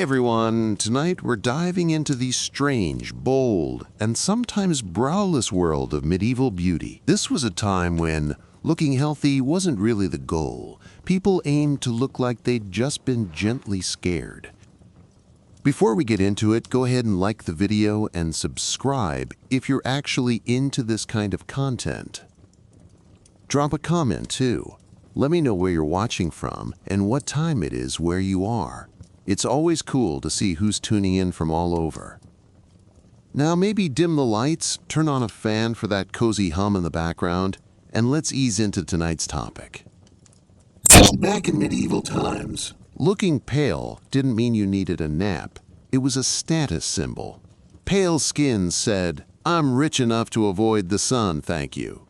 everyone! Tonight we're diving into the strange, bold, and sometimes browless world of medieval beauty. This was a time when looking healthy wasn't really the goal. People aimed to look like they'd just been gently scared. Before we get into it, go ahead and like the video and subscribe if you're actually into this kind of content. Drop a comment too. Let me know where you're watching from and what time it is where you are. It's always cool to see who's tuning in from all over. Now maybe dim the lights, turn on a fan for that cozy hum in the background, and let's ease into tonight's topic. Back in medieval times, looking pale didn't mean you needed a nap. It was a status symbol. Pale skin said, "I'm rich enough to avoid the sun, thank you."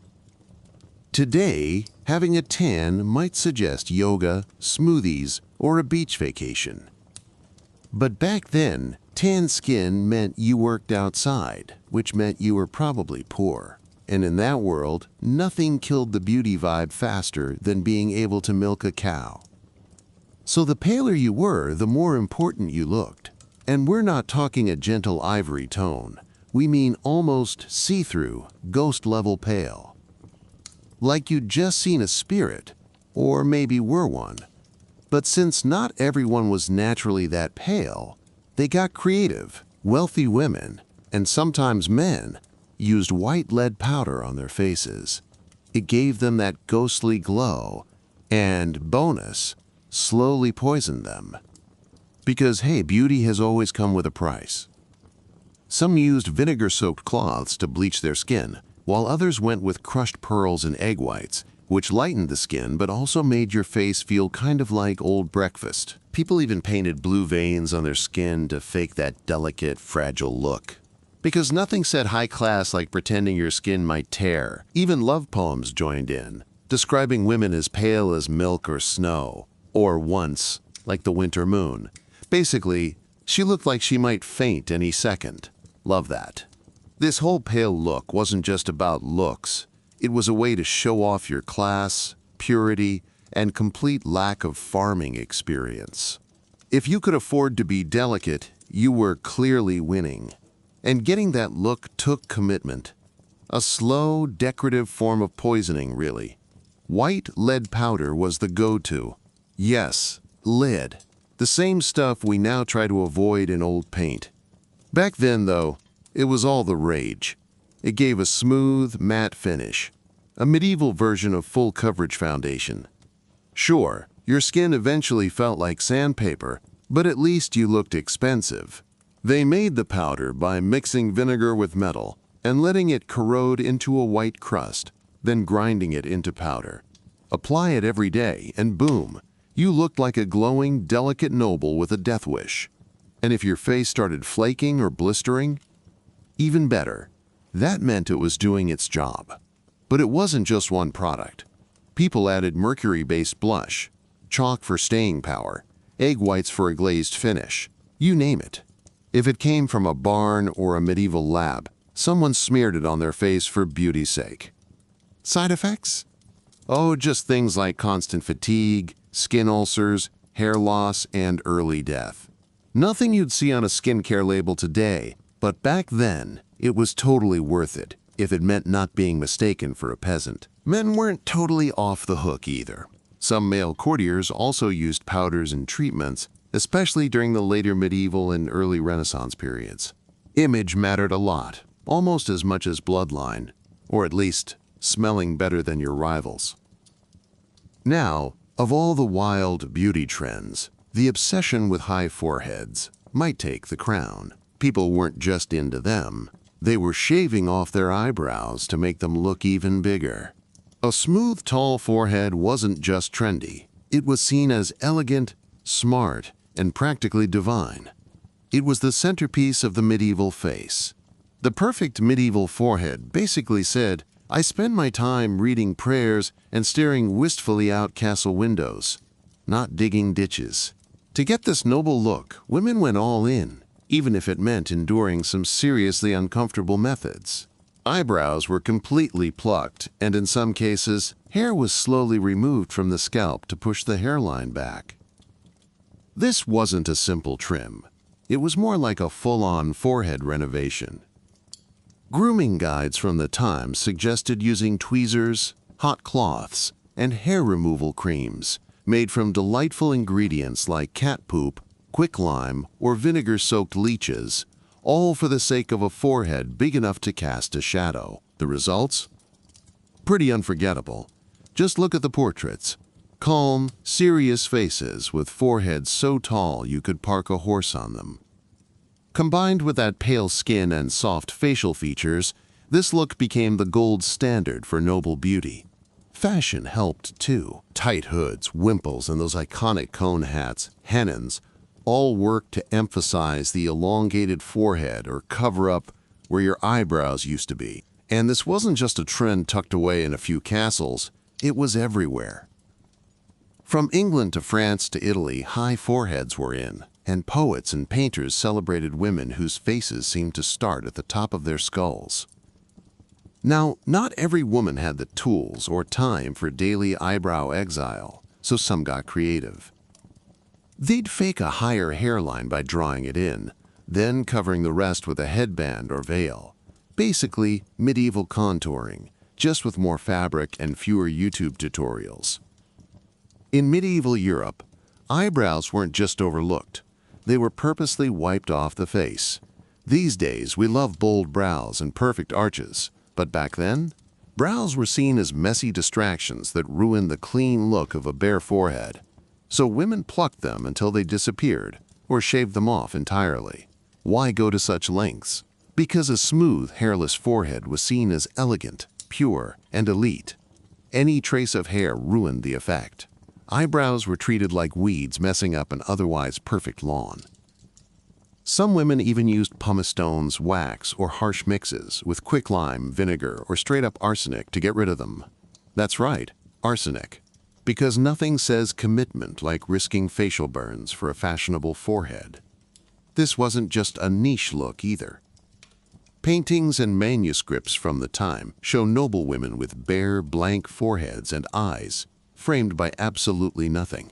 Today, having a tan might suggest yoga, smoothies, or a beach vacation. But back then, tan skin meant you worked outside, which meant you were probably poor. And in that world, nothing killed the beauty vibe faster than being able to milk a cow. So the paler you were, the more important you looked. And we're not talking a gentle ivory tone. We mean almost see-through, ghost-level pale. Like you'd just seen a spirit, or maybe were one. But since not everyone was naturally that pale, they got creative. Wealthy women, and sometimes men, used white lead powder on their faces. It gave them that ghostly glow, and bonus, slowly poisoned them. Because hey, beauty has always come with a price. Some used vinegar-soaked cloths to bleach their skin, while others went with crushed pearls and egg whites, which lightened the skin but also made your face feel kind of like old breakfast. People even painted blue veins on their skin to fake that delicate, fragile look. Because nothing said high class like pretending your skin might tear. Even love poems joined in, describing women as pale as milk or snow, or once, like the winter moon. Basically, she looked like she might faint any second. Love that. This whole pale look wasn't just about looks. It was a way to show off your class, purity, and complete lack of farming experience. If you could afford to be delicate, you were clearly winning. And getting that look took commitment. A slow, decorative form of poisoning, really. White lead powder was the go-to. Yes, lead. The same stuff we now try to avoid in old paint. Back then, though, it was all the rage. It gave a smooth, matte finish, a medieval version of full coverage foundation. Sure, your skin eventually felt like sandpaper, but at least you looked expensive. They made the powder by mixing vinegar with metal and letting it corrode into a white crust, then grinding it into powder. Apply it every day, and boom, you looked like a glowing, delicate noble with a death wish. And if your face started flaking or blistering, even better. That meant it was doing its job. But it wasn't just one product. People added mercury-based blush, chalk for staying power, egg whites for a glazed finish. You name it. If it came from a barn or a medieval lab, someone smeared it on their face for beauty's sake. Side effects? Oh, just things like constant fatigue, skin ulcers, hair loss, and early death. Nothing you'd see on a skincare label today, but back then, it was totally worth it, if it meant not being mistaken for a peasant. Men weren't totally off the hook either. Some male courtiers also used powders and treatments, especially during the later medieval and early Renaissance periods. Image mattered a lot, almost as much as bloodline, or at least smelling better than your rivals. Now, of all the wild beauty trends, the obsession with high foreheads might take the crown. People weren't just into them. They were shaving off their eyebrows to make them look even bigger. A smooth, tall forehead wasn't just trendy. It was seen as elegant, smart, and practically divine. It was the centerpiece of the medieval face. The perfect medieval forehead basically said, "I spend my time reading prayers and staring wistfully out castle windows, not digging ditches." To get this noble look, women went all in, even if it meant enduring some seriously uncomfortable methods. Eyebrows were completely plucked, and in some cases, hair was slowly removed from the scalp to push the hairline back. This wasn't a simple trim. It was more like a full-on forehead renovation. Grooming guides from the time suggested using tweezers, hot cloths, and hair removal creams made from delightful ingredients like cat poop, quicklime, or vinegar-soaked leeches, all for the sake of a forehead big enough to cast a shadow. The results? Pretty unforgettable. Just look at the portraits. Calm, serious faces with foreheads so tall you could park a horse on them. Combined with that pale skin and soft facial features, this look became the gold standard for noble beauty. Fashion helped too. Tight hoods, wimples, and those iconic cone hats, hennons, all worked to emphasize the elongated forehead or cover up where your eyebrows used to be. And this wasn't just a trend tucked away in a few castles, it was everywhere. From England to France to Italy, high foreheads were in, and poets and painters celebrated women whose faces seemed to start at the top of their skulls. Now, not every woman had the tools or time for daily eyebrow exile, so some got creative. They'd fake a higher hairline by drawing it in, then covering the rest with a headband or veil. Basically, medieval contouring, just with more fabric and fewer YouTube tutorials. In medieval Europe, eyebrows weren't just overlooked. They were purposely wiped off the face. These days, we love bold brows and perfect arches, but back then, brows were seen as messy distractions that ruined the clean look of a bare forehead. So women plucked them until they disappeared, or shaved them off entirely. Why go to such lengths? Because a smooth, hairless forehead was seen as elegant, pure, and elite. Any trace of hair ruined the effect. Eyebrows were treated like weeds messing up an otherwise perfect lawn. Some women even used pumice stones, wax, or harsh mixes with quicklime, vinegar, or straight-up arsenic to get rid of them. That's right, arsenic. Because nothing says commitment like risking facial burns for a fashionable forehead. This wasn't just a niche look either. Paintings and manuscripts from the time show noble women with bare, blank foreheads and eyes, framed by absolutely nothing.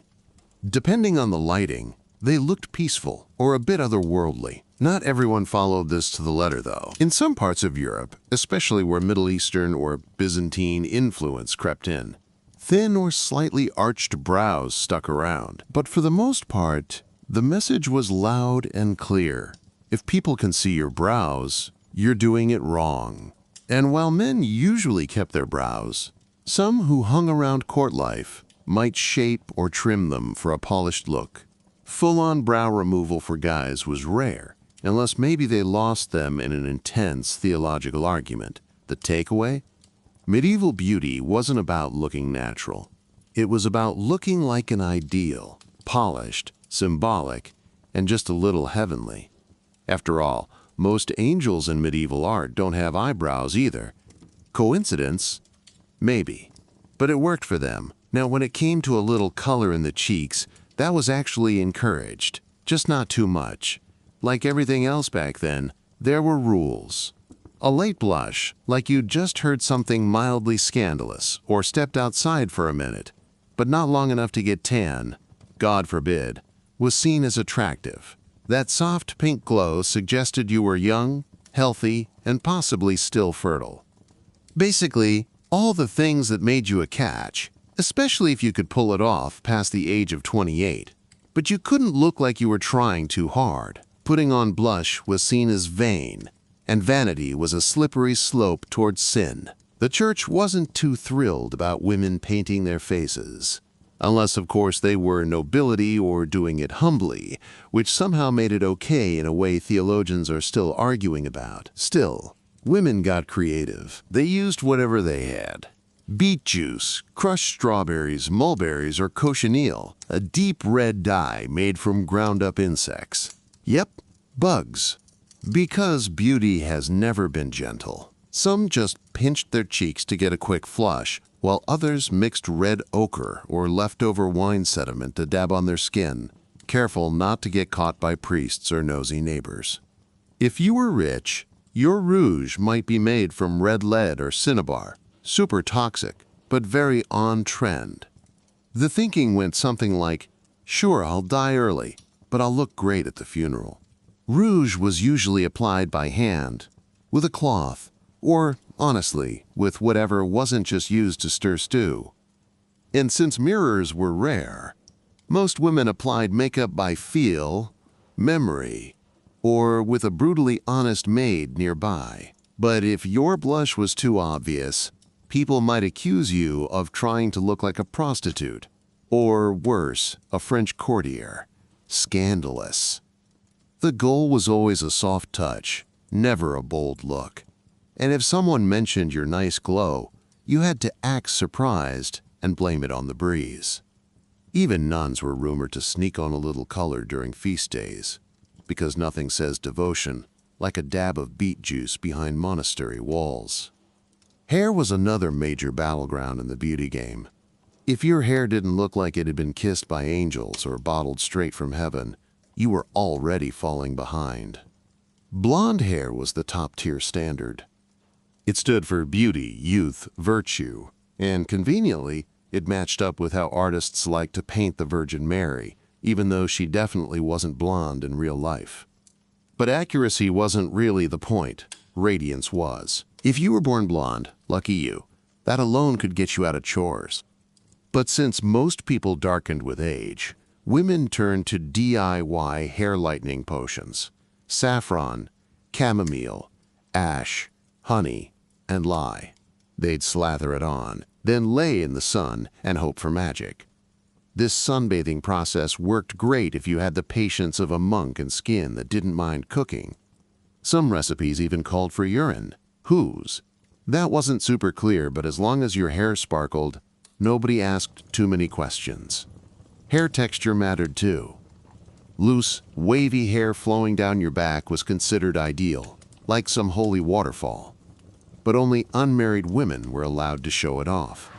Depending on the lighting, they looked peaceful or a bit otherworldly. Not everyone followed this to the letter, though. In some parts of Europe, especially where Middle Eastern or Byzantine influence crept in, thin or slightly arched brows stuck around. But for the most part, the message was loud and clear. If people can see your brows, you're doing it wrong. And while men usually kept their brows, some who hung around court life might shape or trim them for a polished look. Full-on brow removal for guys was rare, unless maybe they lost them in an intense theological argument. The takeaway? Medieval beauty wasn't about looking natural. It was about looking like an ideal, polished, symbolic, and just a little heavenly. After all, most angels in medieval art don't have eyebrows either. Coincidence? Maybe. But it worked for them. Now, when it came to a little color in the cheeks, that was actually encouraged, just not too much. Like everything else back then, there were rules. A late blush, like you'd just heard something mildly scandalous or stepped outside for a minute, but not long enough to get tan, God forbid, was seen as attractive. That soft pink glow suggested you were young, healthy, and possibly still fertile. Basically, all the things that made you a catch, especially if you could pull it off past the age of 28. But you couldn't look like you were trying too hard. Putting on blush was seen as vain, and vanity was a slippery slope towards sin. The church wasn't too thrilled about women painting their faces. Unless, of course, they were nobility or doing it humbly, which somehow made it okay in a way theologians are still arguing about. Still, women got creative. They used whatever they had. Beet juice, crushed strawberries, mulberries, or cochineal, a deep red dye made from ground-up insects. Yep, bugs. Because beauty has never been gentle. Some just pinched their cheeks to get a quick flush, while others mixed red ochre or leftover wine sediment to dab on their skin, careful not to get caught by priests or nosy neighbors. If you were rich, your rouge might be made from red lead or cinnabar, super toxic, but very on-trend. The thinking went something like, Sure, I'll die early, but I'll look great at the funeral. Rouge was usually applied by hand, with a cloth, or, honestly, with whatever wasn't just used to stir stew. And since mirrors were rare, most women applied makeup by feel, memory, or with a brutally honest maid nearby. But if your blush was too obvious, people might accuse you of trying to look like a prostitute, or worse, a French courtier. Scandalous. The goal was always a soft touch, never a bold look. And if someone mentioned your nice glow, you had to act surprised and blame it on the breeze. Even nuns were rumored to sneak on a little color during feast days, because nothing says devotion like a dab of beet juice behind monastery walls. Hair was another major battleground in the beauty game. If your hair didn't look like it had been kissed by angels or bottled straight from heaven, you were already falling behind. Blonde hair was the top-tier standard. It stood for beauty, youth, virtue, and conveniently, it matched up with how artists liked to paint the Virgin Mary, even though she definitely wasn't blonde in real life. But accuracy wasn't really the point. Radiance was. If you were born blonde, lucky you. That alone could get you out of chores. But since most people darkened with age, women turned to DIY hair lightening potions. Saffron, chamomile, ash, honey, and lye. They'd slather it on, then lay in the sun and hope for magic. This sunbathing process worked great if you had the patience of a monk and skin that didn't mind cooking. Some recipes even called for urine. Whose? That wasn't super clear, but as long as your hair sparkled, nobody asked too many questions. Hair texture mattered too. Loose, wavy hair flowing down your back was considered ideal, like some holy waterfall. But only unmarried women were allowed to show it off.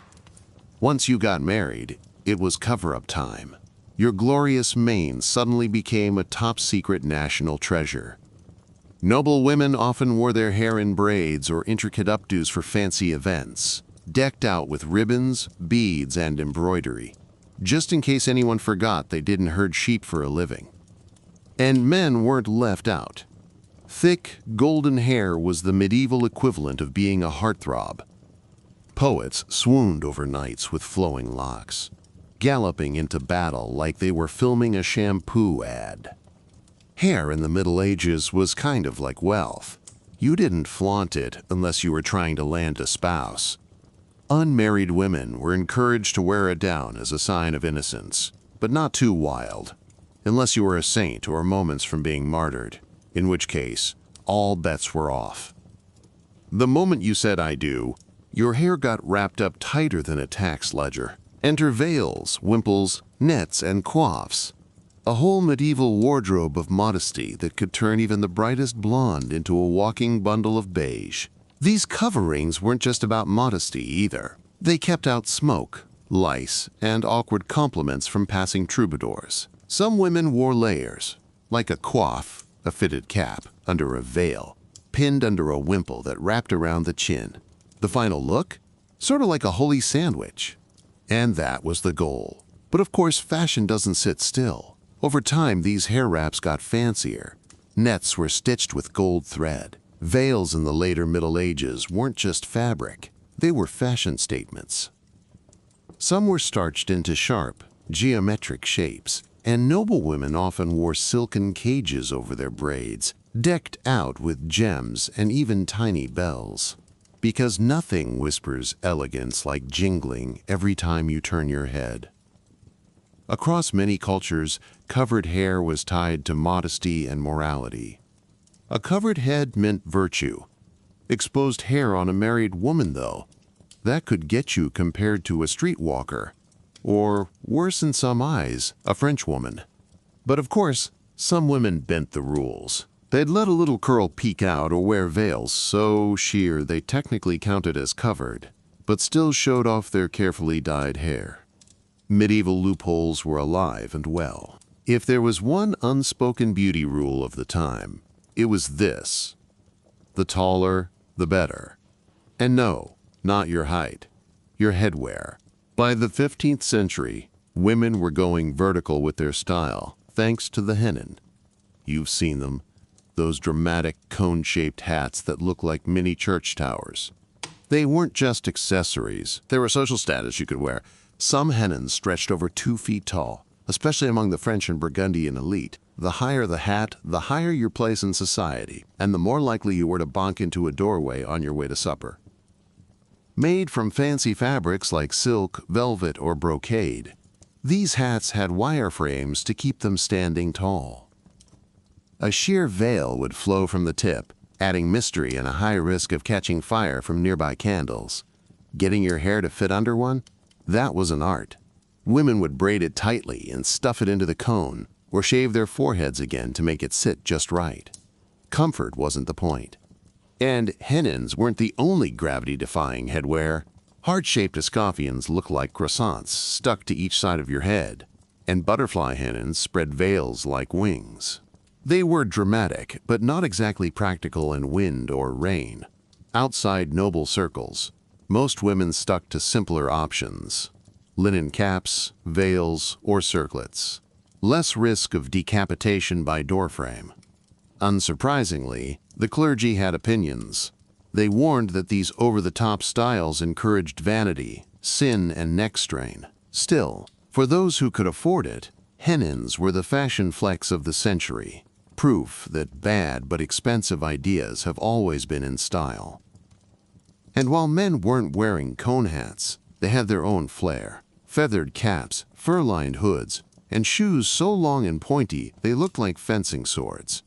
Once you got married, it was cover-up time. Your glorious mane suddenly became a top-secret national treasure. Noble women often wore their hair in braids or intricate updos for fancy events, decked out with ribbons, beads, and embroidery, just in case anyone forgot they didn't herd sheep for a living. And men weren't left out. Thick, golden hair was the medieval equivalent of being a heartthrob. Poets swooned over knights with flowing locks, galloping into battle like they were filming a shampoo ad. Hair in the Middle Ages was kind of like wealth. You didn't flaunt it unless you were trying to land a spouse. Unmarried women were encouraged to wear it down as a sign of innocence, but not too wild, unless you were a saint or moments from being martyred, in which case, all bets were off. The moment you said "I do," your hair got wrapped up tighter than a tax ledger. Enter veils, wimples, nets, and coiffes. A whole medieval wardrobe of modesty that could turn even the brightest blonde into a walking bundle of beige. These coverings weren't just about modesty either. They kept out smoke, lice, and awkward compliments from passing troubadours. Some women wore layers, like a coif, a fitted cap, under a veil, pinned under a wimple that wrapped around the chin. The final look? Sort of like a holy sandwich. And that was the goal. But of course, fashion doesn't sit still. Over time, these hair wraps got fancier. Nets were stitched with gold thread. Veils in the later Middle Ages weren't just fabric. They were fashion statements. Some were starched into sharp, geometric shapes, and noble women often wore silken cages over their braids, decked out with gems and even tiny bells. Because nothing whispers elegance like jingling every time you turn your head. Across many cultures, covered hair was tied to modesty and morality. A covered head meant virtue. Exposed hair on a married woman, though, that could get you compared to a streetwalker, or, worse in some eyes, a French woman. But of course, some women bent the rules. They'd let a little curl peek out or wear veils so sheer they technically counted as covered, but still showed off their carefully dyed hair. Medieval loopholes were alive and well. If there was one unspoken beauty rule of the time, it was this: the taller, the better. And no, not your height, your headwear. By the 15th century, Women were going vertical with their style, thanks to the hennin. You've seen them, those dramatic cone-shaped hats that look like mini church towers. They weren't just accessories, they were social status you could wear. Some hennins stretched over 2 feet tall, especially among the French and Burgundian elite. The higher the hat, the higher your place in society, and the more likely you were to bonk into a doorway on your way to supper. Made from fancy fabrics like silk, velvet, or brocade, these hats had wire frames to keep them standing tall. A sheer veil would flow from the tip, adding mystery and a high risk of catching fire from nearby candles. Getting your hair to fit under one? That was an art. Women would braid it tightly and stuff it into the cone, or shave their foreheads again to make it sit just right. Comfort wasn't the point. And hennins weren't the only gravity-defying headwear. Heart-shaped escoffions look like croissants stuck to each side of your head, and butterfly hennins spread veils like wings. They were dramatic, but not exactly practical in wind or rain. Outside noble circles, most women stuck to simpler options: linen caps, veils, or circlets. Less risk of decapitation by doorframe. Unsurprisingly, the clergy had opinions. They warned that these over-the-top styles encouraged vanity, sin, and neck strain. Still, for those who could afford it, hennins were the fashion flex of the century, proof that bad but expensive ideas have always been in style. And while men weren't wearing cone hats, they had their own flair. Feathered caps, fur-lined hoods, and shoes so long and pointy they looked like fencing swords.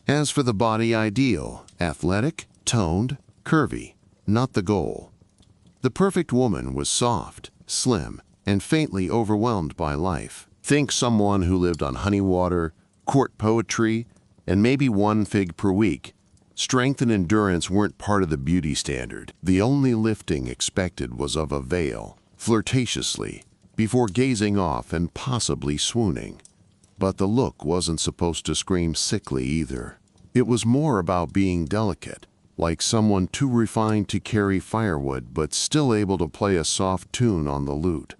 As for the body ideal, athletic, toned, curvy, not the goal. The perfect woman was soft, slim, and faintly overwhelmed by life. Think someone who lived on honey water, court poetry, and maybe 1 fig per week. Strength and endurance weren't part of the beauty standard. The only lifting expected was of a veil, flirtatiously, before gazing off and possibly swooning. But the look wasn't supposed to scream sickly either. It was more about being delicate, like someone too refined to carry firewood but still able to play a soft tune on the lute.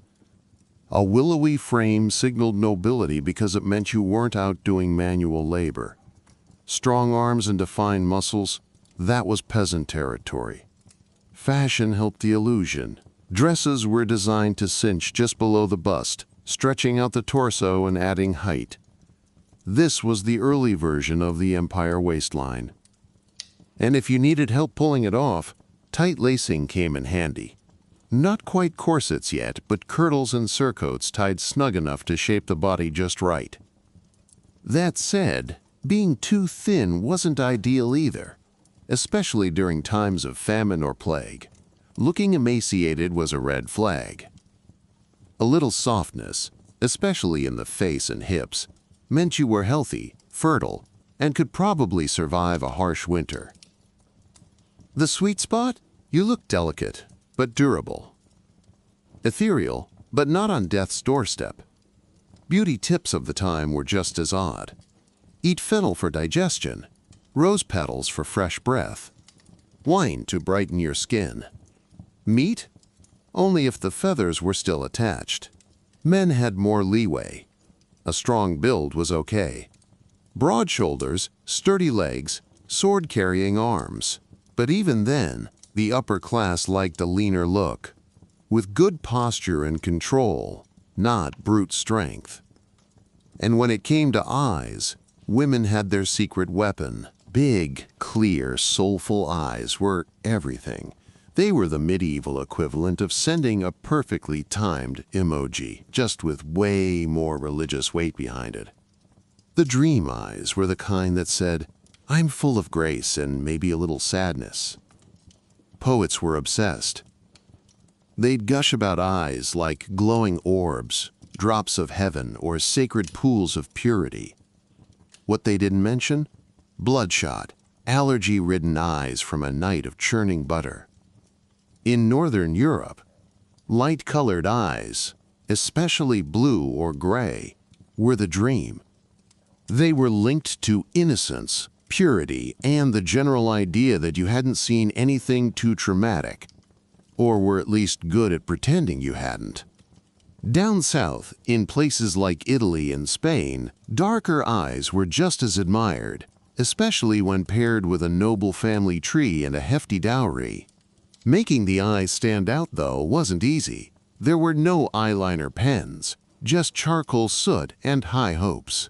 A willowy frame signaled nobility because it meant you weren't out doing manual labor. Strong arms and defined muscles, that was peasant territory. Fashion helped the illusion. Dresses were designed to cinch just below the bust, stretching out the torso and adding height. This was the early version of the empire waistline. And if you needed help pulling it off, tight lacing came in handy. Not quite corsets yet, but kirtles and surcoats tied snug enough to shape the body just right. That said, being too thin wasn't ideal either, especially during times of famine or plague. Looking emaciated was a red flag. A little softness, especially in the face and hips, meant you were healthy, fertile, and could probably survive a harsh winter. The sweet spot? You look delicate, but durable. Ethereal, but not on death's doorstep. Beauty tips of the time were just as odd. Eat fennel for digestion, rose petals for fresh breath, wine to brighten your skin. Meat? Only if the feathers were still attached. Men had more leeway. A strong build was okay. Broad shoulders, sturdy legs, sword-carrying arms. But even then, the upper class liked a leaner look, with good posture and control, not brute strength. And when it came to eyes, women had their secret weapon. Big, clear, soulful eyes were everything. They were the medieval equivalent of sending a perfectly timed emoji, just with way more religious weight behind it. The dream eyes were the kind that said, "I'm full of grace and maybe a little sadness." Poets were obsessed. They'd gush about eyes like glowing orbs, drops of heaven, or sacred pools of purity. What they didn't mention? Bloodshot, allergy-ridden eyes from a night of churning butter. In Northern Europe, light-colored eyes, especially blue or gray, were the dream. They were linked to innocence, purity, and the general idea that you hadn't seen anything too traumatic, or were at least good at pretending you hadn't. Down south, in places like Italy and Spain, darker eyes were just as admired, especially when paired with a noble family tree and a hefty dowry. Making the eyes stand out, though, wasn't easy. There were no eyeliner pens, just charcoal soot and high hopes.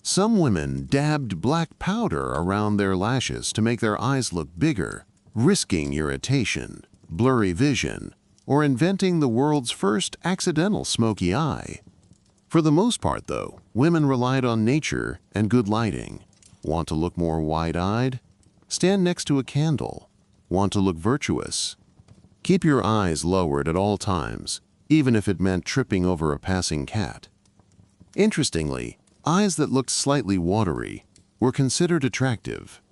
Some women dabbed black powder around their lashes to make their eyes look bigger, risking irritation, blurry vision, or inventing the world's first accidental smoky eye. For the most part, though, women relied on nature and good lighting. Want to look more wide-eyed? Stand next to a candle. Want to look virtuous? Keep your eyes lowered at all times, even if it meant tripping over a passing cat. Interestingly, eyes that looked slightly watery were considered attractive.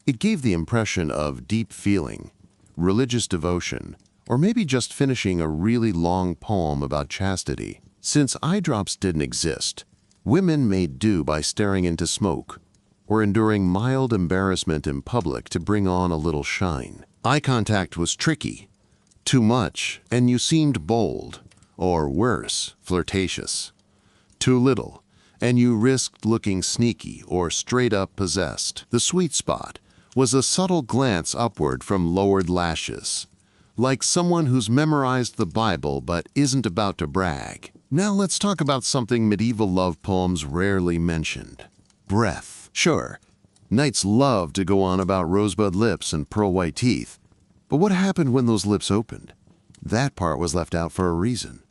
It gave the impression of deep feeling, religious devotion, or maybe just finishing a really long poem about chastity. Since eye drops didn't exist, women made do by staring into smoke or enduring mild embarrassment in public to bring on a little shine. Eye contact was tricky. Too much, and you seemed bold, or worse, flirtatious. Too little, and you risked looking sneaky or straight-up possessed. The sweet spot was a subtle glance upward from lowered lashes, like someone who's memorized the Bible but isn't about to brag. Now let's talk about something medieval love poems rarely mentioned: breath. Sure, knights loved to go on about rosebud lips and pearl-white teeth, but what happened when those lips opened? That part was left out for a reason.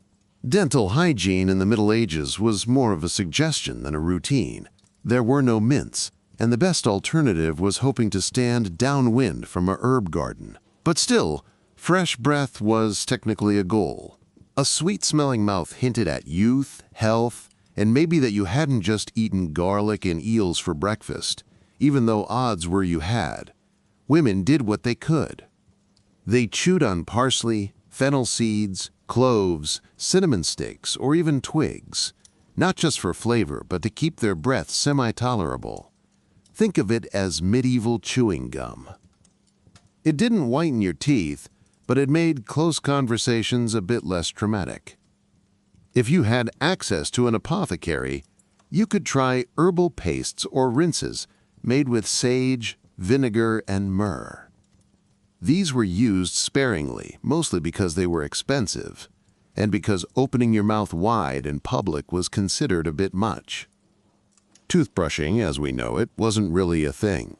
Dental hygiene in the Middle Ages was more of a suggestion than a routine. There were no mints, and the best alternative was hoping to stand downwind from a herb garden. But still, fresh breath was technically a goal. A sweet-smelling mouth hinted at youth, health, and maybe that you hadn't just eaten garlic and eels for breakfast, even though odds were you had. Women did what they could. They chewed on parsley, fennel seeds, cloves, cinnamon sticks, or even twigs, not just for flavor, but to keep their breath semi-tolerable. Think of it as medieval chewing gum. It didn't whiten your teeth, but it made close conversations a bit less traumatic. If you had access to an apothecary, you could try herbal pastes or rinses made with sage, vinegar, and myrrh. These were used sparingly, mostly because they were expensive, and because opening your mouth wide in public was considered a bit much. Toothbrushing, as we know it, wasn't really a thing.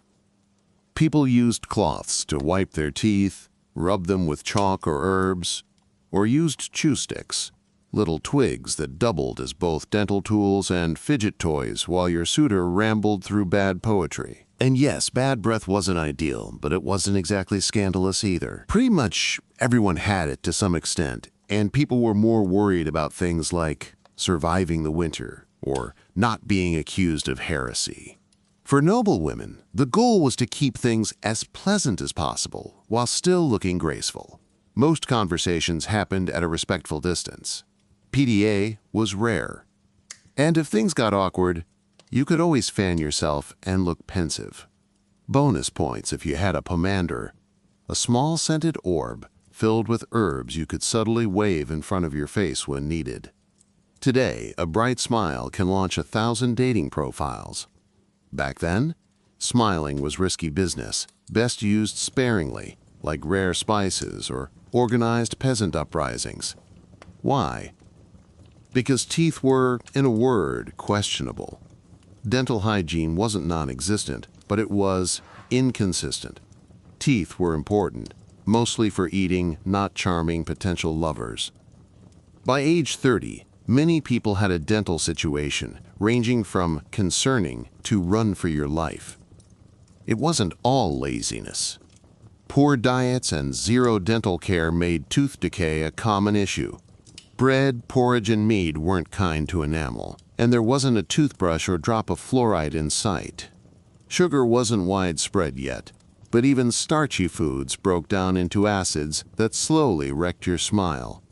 People used cloths to wipe their teeth, rub them with chalk or herbs, or used chew sticks, little twigs that doubled as both dental tools and fidget toys while your suitor rambled through bad poetry. And yes, bad breath wasn't ideal, but it wasn't exactly scandalous either. Pretty much everyone had it to some extent, and people were more worried about things like surviving the winter or not being accused of heresy. For noble women, the goal was to keep things as pleasant as possible while still looking graceful. Most conversations happened at a respectful distance. PDA was rare. And if things got awkward, you could always fan yourself and look pensive. Bonus points if you had a pomander, a small scented orb filled with herbs you could subtly wave in front of your face when needed. Today, a bright smile can launch 1,000 dating profiles. Back then, smiling was risky business, best used sparingly, like rare spices or organized peasant uprisings. Why? Because teeth were, in a word, questionable. Dental hygiene wasn't non-existent, but it was inconsistent. Teeth were important, mostly for eating, not charming potential lovers. By age 30, many people had a dental situation, ranging from concerning to run for your life. It wasn't all laziness. Poor diets and zero dental care made tooth decay a common issue. Bread, porridge, and mead weren't kind to enamel, and there wasn't a toothbrush or drop of fluoride in sight. Sugar wasn't widespread yet, but even starchy foods broke down into acids that slowly wrecked your smile.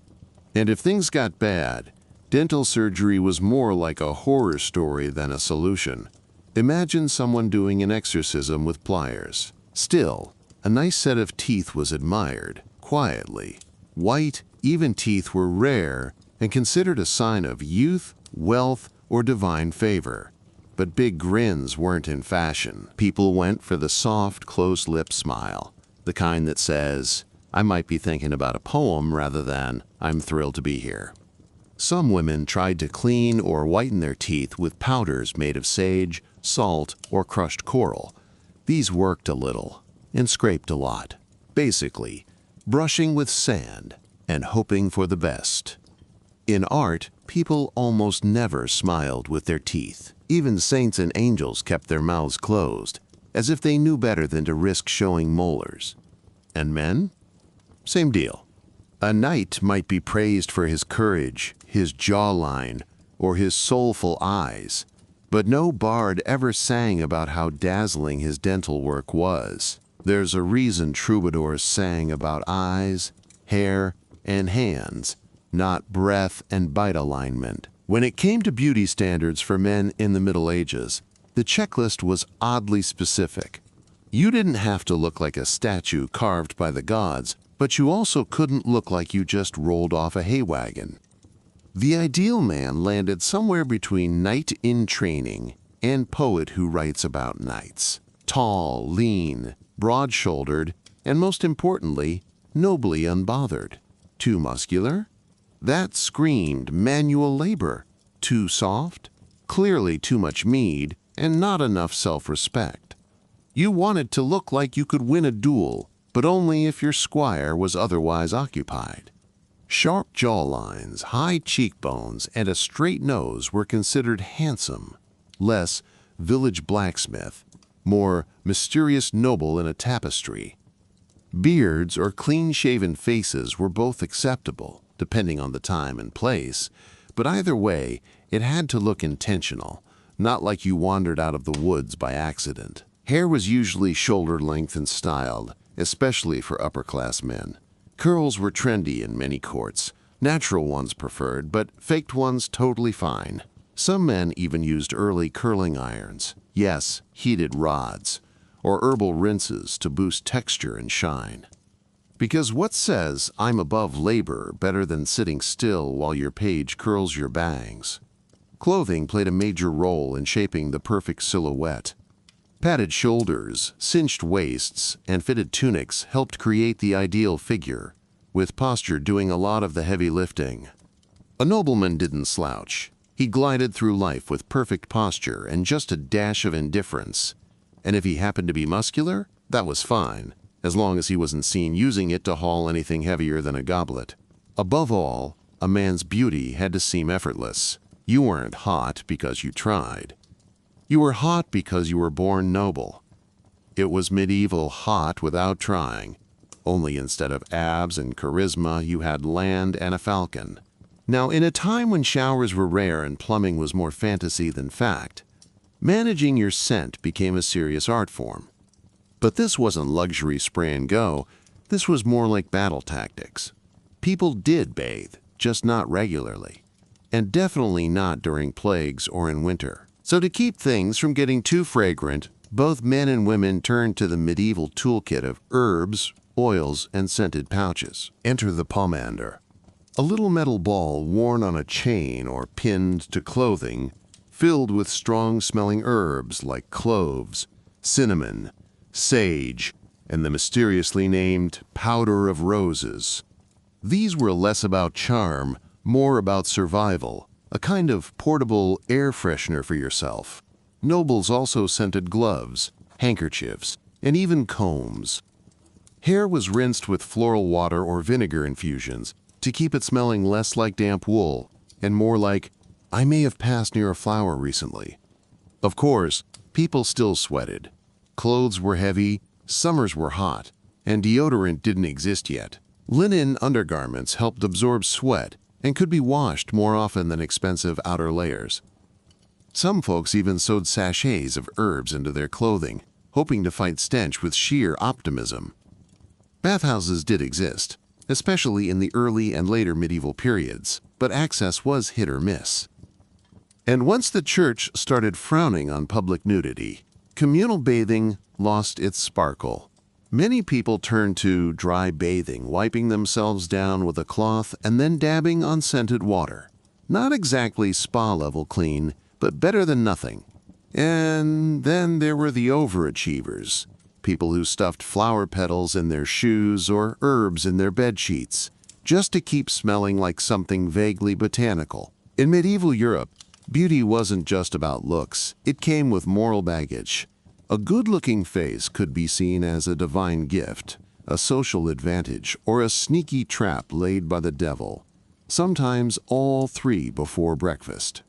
And if things got bad, dental surgery was more like a horror story than a solution. Imagine someone doing an exorcism with pliers. Still, a nice set of teeth was admired, quietly. White, even teeth were rare and considered a sign of youth, wealth, or divine favor. But big grins weren't in fashion. People went for the soft, closed-lip smile, the kind that says, "I might be thinking about a poem rather than, I'm thrilled to be here." Some women tried to clean or whiten their teeth with powders made of sage, salt, or crushed coral. These worked a little and scraped a lot. Basically, brushing with sand and hoping for the best. In art, people almost never smiled with their teeth. Even saints and angels kept their mouths closed, as if they knew better than to risk showing molars. And men? Same deal. A knight might be praised for his courage, his jawline, or his soulful eyes, but no bard ever sang about how dazzling his dental work was. There's a reason troubadours sang about eyes, hair, and hands, not breath and bite alignment. When it came to beauty standards for men in the Middle Ages, the checklist was oddly specific. You didn't have to look like a statue carved by the gods, but you also couldn't look like you just rolled off a hay wagon. The ideal man landed somewhere between knight in training and poet who writes about knights. Tall, lean, broad-shouldered, and most importantly, nobly unbothered. Too muscular? That screamed manual labor. Too soft? Clearly too much mead and not enough self-respect. You wanted to look like you could win a duel, but only if your squire was otherwise occupied. Sharp jawlines, high cheekbones, and a straight nose were considered handsome. Less village blacksmith, more mysterious noble in a tapestry. Beards or clean-shaven faces were both acceptable, depending on the time and place, but either way, it had to look intentional, not like you wandered out of the woods by accident. Hair was usually shoulder-length and styled, especially for upper-class men. Curls were trendy in many courts, natural ones preferred, but faked ones totally fine. Some men even used early curling irons, yes, heated rods, or herbal rinses to boost texture and shine. Because what says I'm above labor better than sitting still while your page curls your bangs? Clothing played a major role in shaping the perfect silhouette. Padded shoulders, cinched waists, and fitted tunics helped create the ideal figure, with posture doing a lot of the heavy lifting. A nobleman didn't slouch. He glided through life with perfect posture and just a dash of indifference. And if he happened to be muscular, that was fine, as long as he wasn't seen using it to haul anything heavier than a goblet. Above all, a man's beauty had to seem effortless. You weren't hot because you tried. You were hot because you were born noble. It was medieval hot without trying, only instead of abs and charisma, you had land and a falcon. Now, in a time when showers were rare and plumbing was more fantasy than fact, managing your scent became a serious art form. But this wasn't luxury spray and go, this was more like battle tactics. People did bathe, just not regularly, and definitely not during plagues or in winter. So to keep things from getting too fragrant, both men and women turned to the medieval toolkit of herbs, oils, and scented pouches. Enter the pomander, a little metal ball worn on a chain or pinned to clothing, filled with strong-smelling herbs like cloves, cinnamon, sage, and the mysteriously named powder of roses. These were less about charm, more about survival, a kind of portable air freshener for yourself. Nobles also scented gloves, handkerchiefs, and even combs. Hair was rinsed with floral water or vinegar infusions to keep it smelling less like damp wool and more like, I may have passed near a flower recently. Of course, people still sweated. Clothes were heavy, summers were hot, and deodorant didn't exist yet. Linen undergarments helped absorb sweat and could be washed more often than expensive outer layers. Some folks even sewed sachets of herbs into their clothing, hoping to fight stench with sheer optimism. Bathhouses did exist, especially in the early and later medieval periods, but access was hit or miss. And once the church started frowning on public nudity, communal bathing lost its sparkle. Many people turned to dry bathing, wiping themselves down with a cloth and then dabbing on scented water. Not exactly spa-level clean, but better than nothing. And then there were the overachievers, people who stuffed flower petals in their shoes or herbs in their bed sheets, just to keep smelling like something vaguely botanical. In medieval Europe, beauty wasn't just about looks, it came with moral baggage. A good-looking face could be seen as a divine gift, a social advantage, or a sneaky trap laid by the devil. Sometimes all three before breakfast.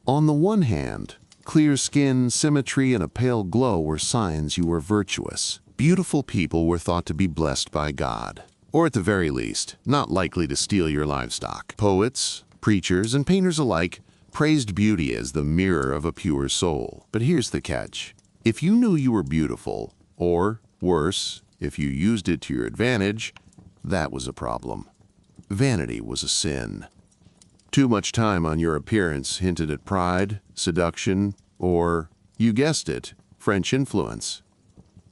On the one hand, clear skin, symmetry, and a pale glow were signs you were virtuous. Beautiful people were thought to be blessed by God, or at the very least, not likely to steal your livestock. Poets, preachers, and painters alike praised beauty as the mirror of a pure soul. But here's the catch. If you knew you were beautiful, or worse, if you used it to your advantage, that was a problem. Vanity was a sin. Too much time on your appearance hinted at pride, seduction, or, you guessed it, French influence.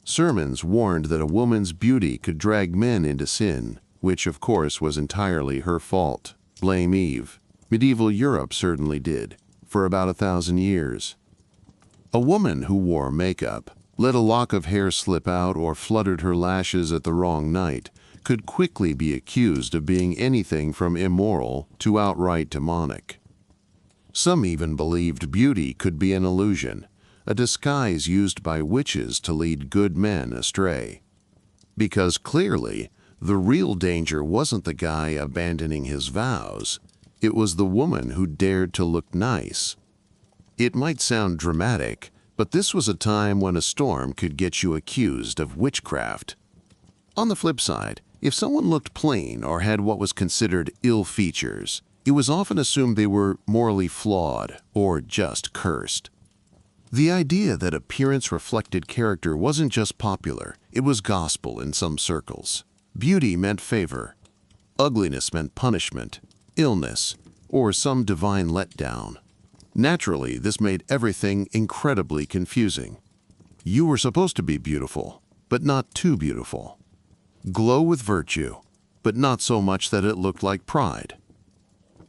Sermons warned that a woman's beauty could drag men into sin, which of course was entirely her fault. Blame Eve. Medieval Europe certainly did, for about 1,000 years. A woman who wore makeup, let a lock of hair slip out, or fluttered her lashes at the wrong night, could quickly be accused of being anything from immoral to outright demonic. Some even believed beauty could be an illusion, a disguise used by witches to lead good men astray. Because clearly, the real danger wasn't the guy abandoning his vows, it was the woman who dared to look nice. It might sound dramatic, but this was a time when a storm could get you accused of witchcraft. On the flip side, if someone looked plain or had what was considered ill features, it was often assumed they were morally flawed or just cursed. The idea that appearance reflected character wasn't just popular, it was gospel in some circles. Beauty meant favor. Ugliness meant punishment, illness, or some divine letdown. Naturally, this made everything incredibly confusing. You were supposed to be beautiful, but not too beautiful. Glow with virtue, but not so much that it looked like pride.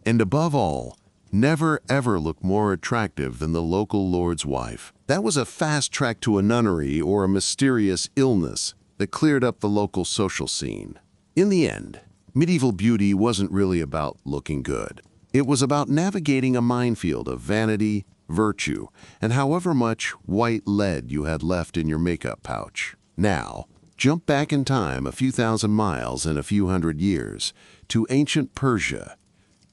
And above all, never ever look more attractive than the local lord's wife. That was a fast track to a nunnery or a mysterious illness that cleared up the local social scene. In the end, medieval beauty wasn't really about looking good. It was about navigating a minefield of vanity, virtue, and however much white lead you had left in your makeup pouch. Now, jump back in time a few thousand miles and a few hundred years to ancient Persia.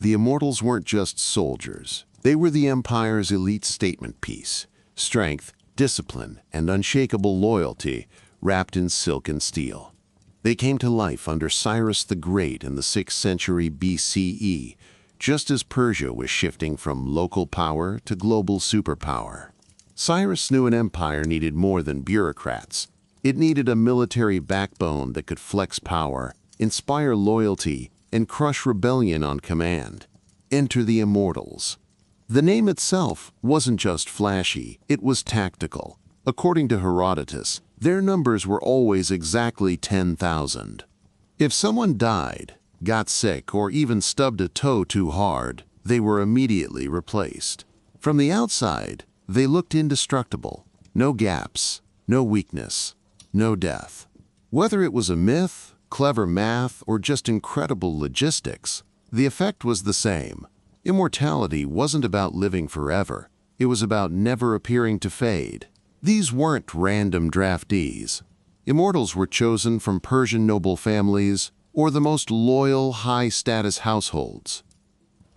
The immortals weren't just soldiers. They were the empire's elite statement piece. Strength, discipline, and unshakable loyalty wrapped in silk and steel. They came to life under Cyrus the Great in the 6th century BCE, just as Persia was shifting from local power to global superpower. Cyrus knew an empire needed more than bureaucrats. It needed a military backbone that could flex power, inspire loyalty, and crush rebellion on command. Enter the Immortals. The name itself wasn't just flashy, it was tactical. According to Herodotus, their numbers were always exactly 10,000. If someone died, got sick, or even stubbed a toe too hard, they were immediately replaced. From the outside, they looked indestructible. No gaps, no weakness. No death. Whether it was a myth, clever math, or just incredible logistics, the effect was the same. Immortality wasn't about living forever. It was about never appearing to fade. These weren't random draftees. Immortals were chosen from Persian noble families or the most loyal, high-status households.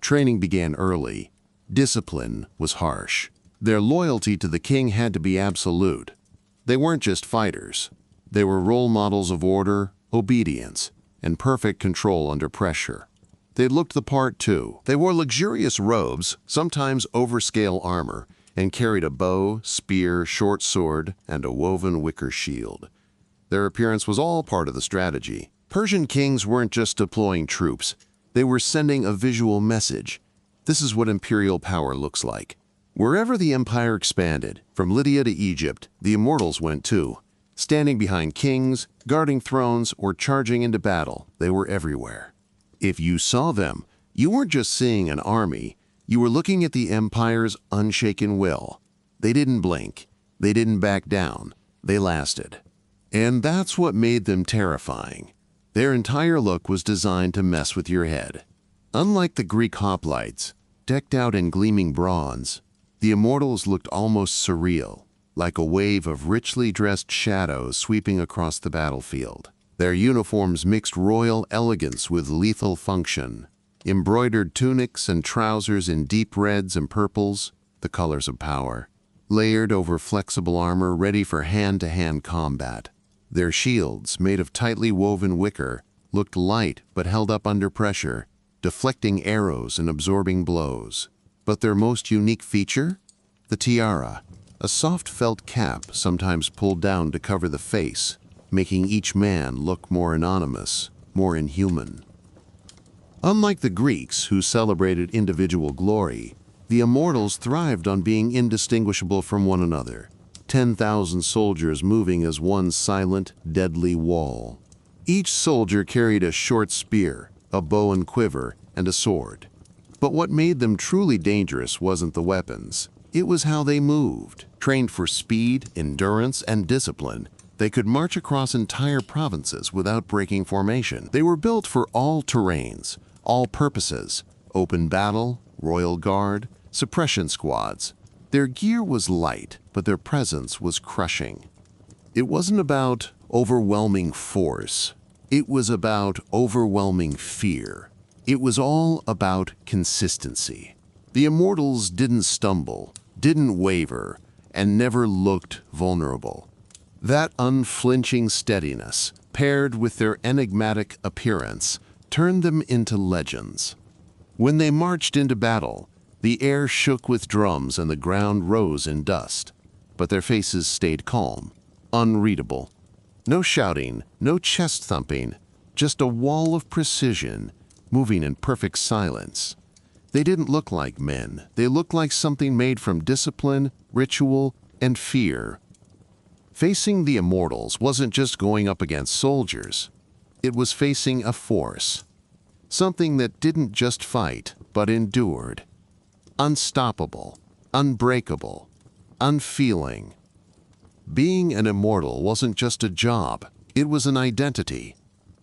Training began early. Discipline was harsh. Their loyalty to the king had to be absolute. They weren't just fighters. They were role models of order, obedience, and perfect control under pressure. They looked the part too. They wore luxurious robes, sometimes overscale armor, and carried a bow, spear, short sword, and a woven wicker shield. Their appearance was all part of the strategy. Persian kings weren't just deploying troops. They were sending a visual message. This is what imperial power looks like. Wherever the empire expanded, from Lydia to Egypt, the Immortals went too. Standing behind kings, guarding thrones, or charging into battle, they were everywhere. If you saw them, you weren't just seeing an army, you were looking at the empire's unshaken will. They didn't blink, they didn't back down, they lasted. And that's what made them terrifying. Their entire look was designed to mess with your head. Unlike the Greek hoplites, decked out in gleaming bronze, the immortals looked almost surreal, like a wave of richly dressed shadows sweeping across the battlefield. Their uniforms mixed royal elegance with lethal function. Embroidered tunics and trousers in deep reds and purples, the colors of power, layered over flexible armor ready for hand-to-hand combat. Their shields, made of tightly woven wicker, looked light but held up under pressure, deflecting arrows and absorbing blows. But their most unique feature? The tiara, a soft felt cap sometimes pulled down to cover the face, making each man look more anonymous, more inhuman. Unlike the Greeks, who celebrated individual glory, the immortals thrived on being indistinguishable from one another, 10,000 soldiers moving as one silent, deadly wall. Each soldier carried a short spear, a bow and quiver, and a sword. But what made them truly dangerous wasn't the weapons. It was how they moved. Trained for speed, endurance, and discipline, they could march across entire provinces without breaking formation. They were built for all terrains, all purposes: open battle, royal guard, suppression squads. Their gear was light, but their presence was crushing. It wasn't about overwhelming force. It was about overwhelming fear. It was all about consistency. The immortals didn't stumble, didn't waver, and never looked vulnerable. That unflinching steadiness, paired with their enigmatic appearance, turned them into legends. When they marched into battle, the air shook with drums and the ground rose in dust. But their faces stayed calm, unreadable. No shouting, no chest thumping, just a wall of precision, moving in perfect silence. They didn't look like men. They looked like something made from discipline, ritual, and fear. Facing the immortals wasn't just going up against soldiers. It was facing a force. Something that didn't just fight, but endured. Unstoppable, unbreakable, unfeeling. Being an immortal wasn't just a job. It was an identity,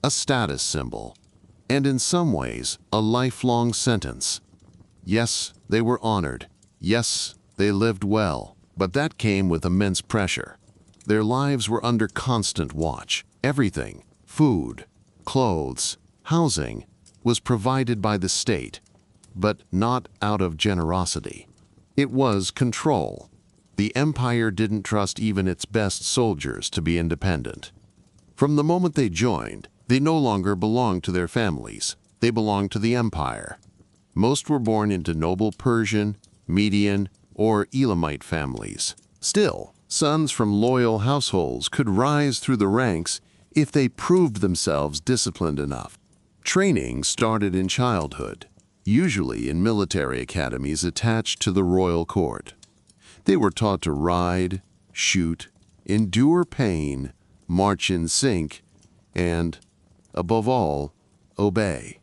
a status symbol, and in some ways, a lifelong sentence. Yes, they were honored. Yes, they lived well. But that came with immense pressure. Their lives were under constant watch. Everything, food, clothes, housing, was provided by the state, but not out of generosity. It was control. The empire didn't trust even its best soldiers to be independent. From the moment they joined, they no longer belonged to their families. They belonged to the empire. Most were born into noble Persian, Median, or Elamite families. Still, sons from loyal households could rise through the ranks if they proved themselves disciplined enough. Training started in childhood, usually in military academies attached to the royal court. They were taught to ride, shoot, endure pain, march in sync, and, above all, obey.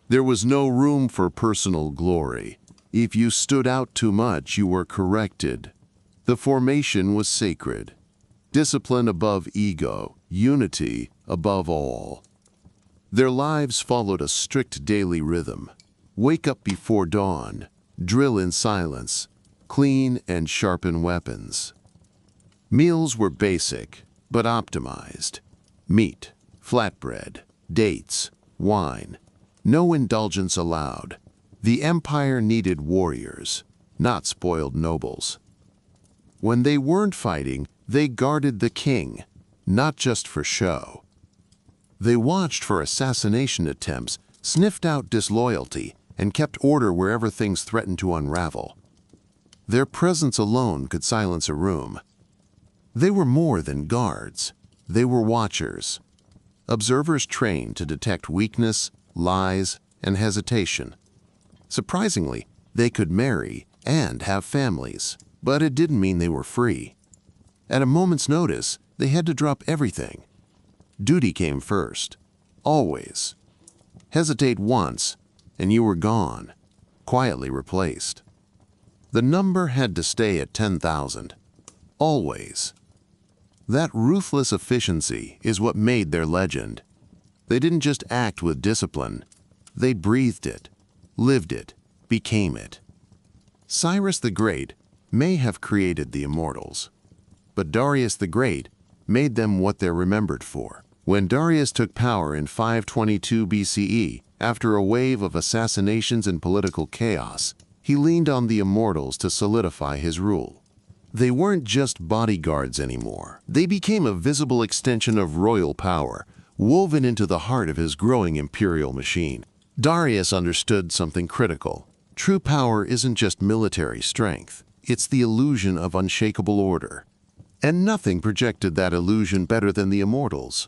There was no room for personal glory. If you stood out too much, you were corrected. The formation was sacred. Discipline above ego, unity above all. Their lives followed a strict daily rhythm. Wake up before dawn, drill in silence, clean and sharpen weapons. Meals were basic, but optimized. Meat, flatbread, dates, wine. No indulgence allowed. The empire needed warriors, not spoiled nobles. When they weren't fighting, they guarded the king, not just for show. They watched for assassination attempts, sniffed out disloyalty, and kept order wherever things threatened to unravel. Their presence alone could silence a room. They were more than guards. They were watchers. Observers trained to detect weakness, lies, and hesitation. Surprisingly, they could marry and have families, but it didn't mean they were free. At a moment's notice, they had to drop everything. Duty came first. Always. Hesitate once, and you were gone, quietly replaced. The number had to stay at 10,000. Always. That ruthless efficiency is what made their legend. They didn't just act with discipline. They breathed it, lived it, became it. Cyrus the Great may have created the immortals, but Darius the Great made them what they're remembered for. When Darius took power in 522 BCE, after a wave of assassinations and political chaos, he leaned on the immortals to solidify his rule. They weren't just bodyguards anymore. They became a visible extension of royal power, woven into the heart of his growing imperial machine. Darius understood something critical. True power isn't just military strength. It's the illusion of unshakable order. And nothing projected that illusion better than the immortals.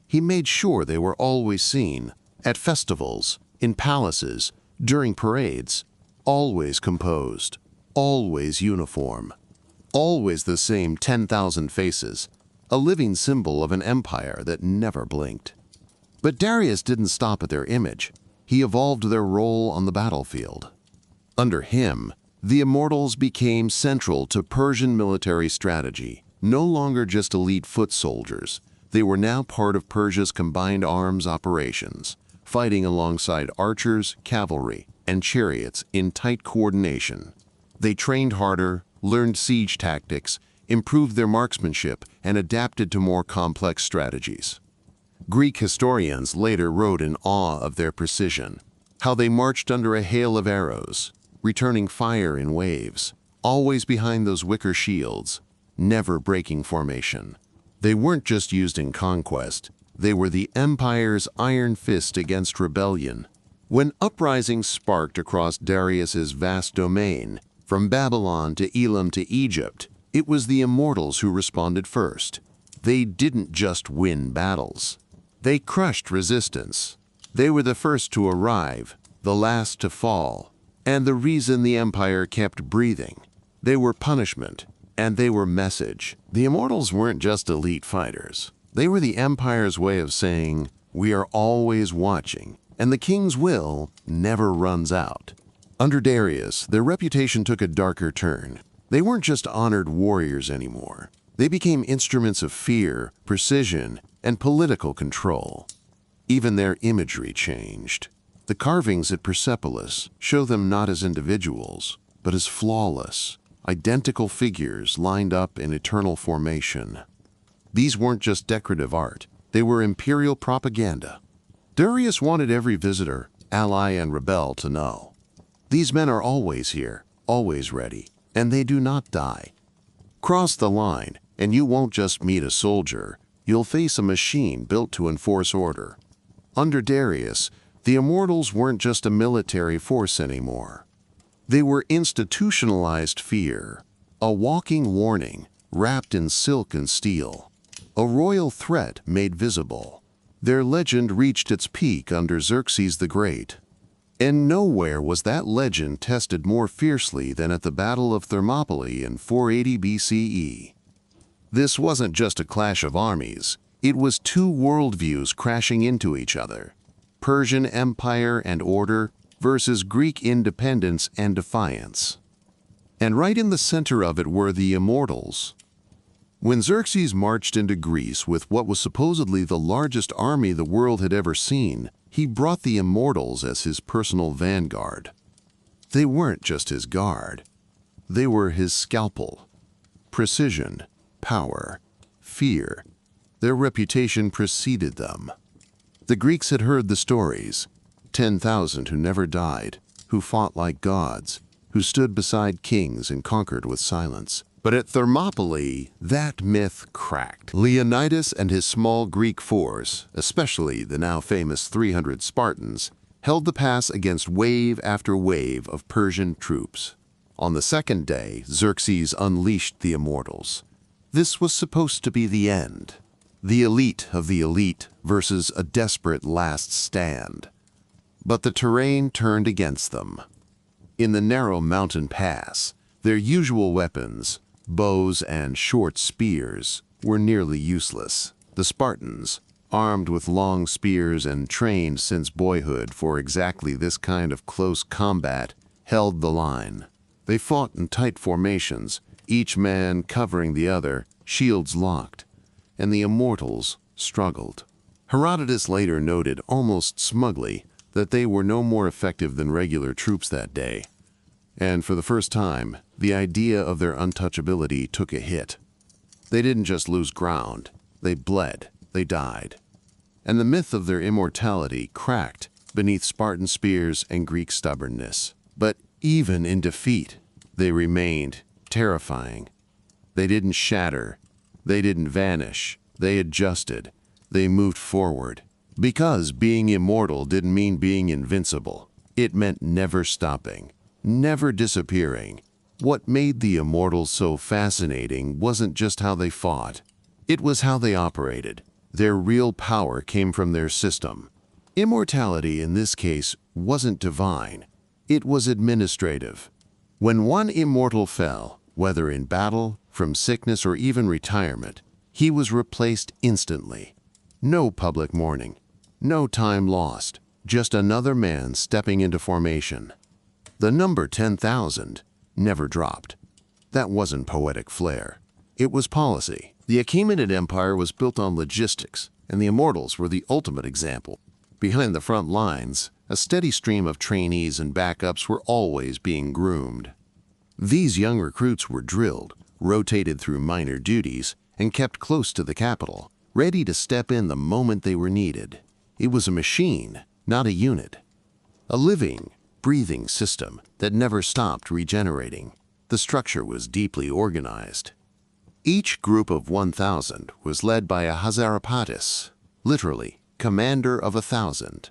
He made sure they were always seen, at festivals, in palaces, during parades, always composed, always uniform, always the same 10,000 faces, a living symbol of an empire that never blinked. But Darius didn't stop at their image. He evolved their role on the battlefield. Under him, the immortals became central to Persian military strategy, no longer just elite foot soldiers. They were now part of Persia's combined arms operations, fighting alongside archers, cavalry, and chariots in tight coordination. They trained harder, learned siege tactics, improved their marksmanship, and adapted to more complex strategies. Greek historians later wrote in awe of their precision, how they marched under a hail of arrows, returning fire in waves, always behind those wicker shields, never breaking formation. They weren't just used in conquest, they were the empire's iron fist against rebellion. When uprisings sparked across Darius's vast domain, from Babylon to Elam to Egypt, it was the immortals who responded first. They didn't just win battles. They crushed resistance. They were the first to arrive, the last to fall, and the reason the empire kept breathing. They were punishment, and they were message. The immortals weren't just elite fighters. They were the empire's way of saying, we are always watching, and the king's will never runs out. Under Darius, their reputation took a darker turn. They weren't just honored warriors anymore. They became instruments of fear, precision, and political control. Even their imagery changed. The carvings at Persepolis show them not as individuals, but as flawless, identical figures lined up in eternal formation. These weren't just decorative art, they were imperial propaganda. Darius wanted every visitor, ally, and rebel to know. These men are always here, always ready, and they do not die. Cross the line, and you won't just meet a soldier, you'll face a machine built to enforce order. Under Darius, the immortals weren't just a military force anymore. They were institutionalized fear, a walking warning wrapped in silk and steel, a royal threat made visible. Their legend reached its peak under Xerxes the Great. And nowhere was that legend tested more fiercely than at the Battle of Thermopylae in 480 BCE. This wasn't just a clash of armies, it was two worldviews crashing into each other. Persian empire and order versus Greek independence and defiance. And right in the center of it were the immortals. When Xerxes marched into Greece with what was supposedly the largest army the world had ever seen, he brought the immortals as his personal vanguard. They weren't just his guard. They were his scalpel. Precision, power, fear. Their reputation preceded them. The Greeks had heard the stories, 10,000 who never died, who fought like gods, who stood beside kings and conquered with silence. But at Thermopylae, that myth cracked. Leonidas and his small Greek force, especially the now famous 300 Spartans, held the pass against wave after wave of Persian troops. On the second day, Xerxes unleashed the immortals. This was supposed to be the end. The elite of the elite versus a desperate last stand. But the terrain turned against them. In the narrow mountain pass, their usual weapons, bows and short spears, were nearly useless. The Spartans, armed with long spears and trained since boyhood for exactly this kind of close combat, held the line. They fought in tight formations, each man covering the other, shields locked, and the immortals struggled. Herodotus later noted almost smugly that they were no more effective than regular troops that day. And for the first time, the idea of their untouchability took a hit. They didn't just lose ground, they bled, they died. And the myth of their immortality cracked beneath Spartan spears and Greek stubbornness. But even in defeat, they remained terrifying. They didn't shatter, they didn't vanish, they adjusted, they moved forward. Because being immortal didn't mean being invincible. It meant never stopping, never disappearing. What made the immortals so fascinating wasn't just how they fought. It was how they operated. Their real power came from their system. Immortality in this case wasn't divine. It was administrative. When one immortal fell, whether in battle, from sickness, or even retirement, he was replaced instantly. No public mourning, no time lost, just another man stepping into formation. The number 10,000 never dropped. That wasn't poetic flair. It was policy. The Achaemenid Empire was built on logistics, and the immortals were the ultimate example. Behind the front lines, a steady stream of trainees and backups were always being groomed. These young recruits were drilled, rotated through minor duties, and kept close to the capital, ready to step in the moment they were needed. It was a machine, not a unit. A living, breathing system that never stopped regenerating. The structure was deeply organized. Each group of 1,000 was led by a Hazarapatis, literally, commander of 1,000.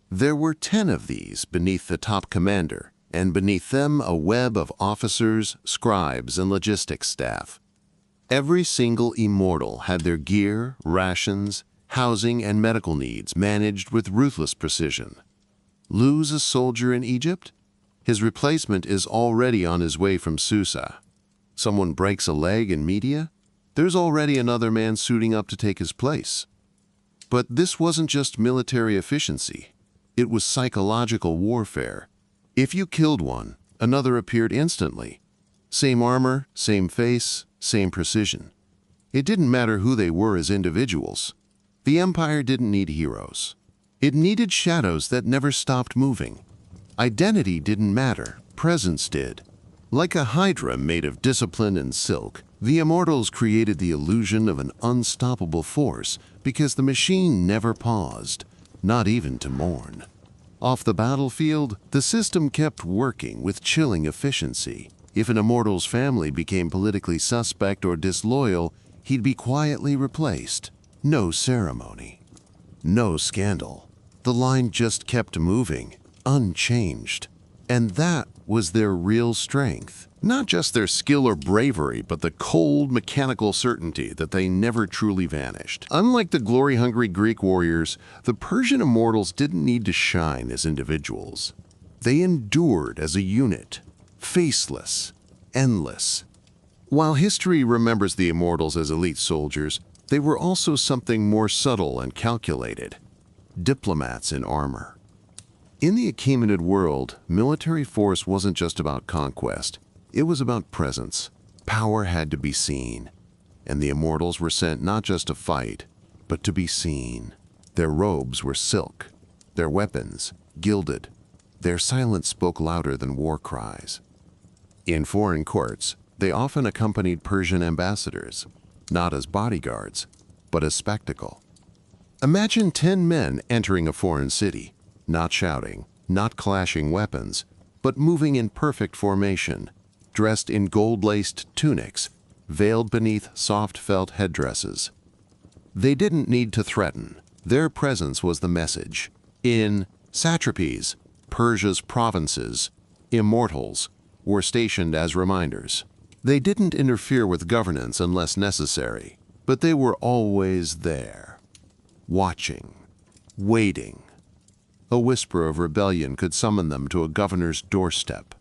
There were 10 of these beneath the top commander, and beneath them a web of officers, scribes, and logistics staff. Every single immortal had their gear, rations, housing, and medical needs managed with ruthless precision. Lose a soldier in Egypt? His replacement is already on his way from Susa. Someone breaks a leg in Media? There's already another man suiting up to take his place. But this wasn't just military efficiency. It was psychological warfare. If you killed one, another appeared instantly. Same armor, same face, same precision. It didn't matter who they were as individuals. The Empire didn't need heroes. It needed shadows that never stopped moving. Identity didn't matter, presence did. Like a hydra made of discipline and silk, the immortals created the illusion of an unstoppable force because the machine never paused, not even to mourn. Off the battlefield, the system kept working with chilling efficiency. If an immortal's family became politically suspect or disloyal, he'd be quietly replaced. No ceremony. No scandal. The line just kept moving, unchanged. And that was their real strength. Not just their skill or bravery, but the cold, mechanical certainty that they never truly vanished. Unlike the glory-hungry Greek warriors, the Persian immortals didn't need to shine as individuals. They endured as a unit, faceless, endless. While history remembers the immortals as elite soldiers, they were also something more subtle and calculated. Diplomats in armor. In the Achaemenid world, military force wasn't just about conquest. It was about presence. Power had to be seen. And the immortals were sent not just to fight, but to be seen. Their robes were silk. Their weapons, gilded. Their silence spoke louder than war cries. In foreign courts, they often accompanied Persian ambassadors, not as bodyguards, but as spectacle. Imagine 10 men entering a foreign city, not shouting, not clashing weapons, but moving in perfect formation, dressed in gold-laced tunics, veiled beneath soft felt headdresses. They didn't need to threaten. Their presence was the message. In satrapies, Persia's provinces, immortals were stationed as reminders. They didn't interfere with governance unless necessary, but they were always there, watching, waiting. A whisper of rebellion could summon them to a governor's doorstep.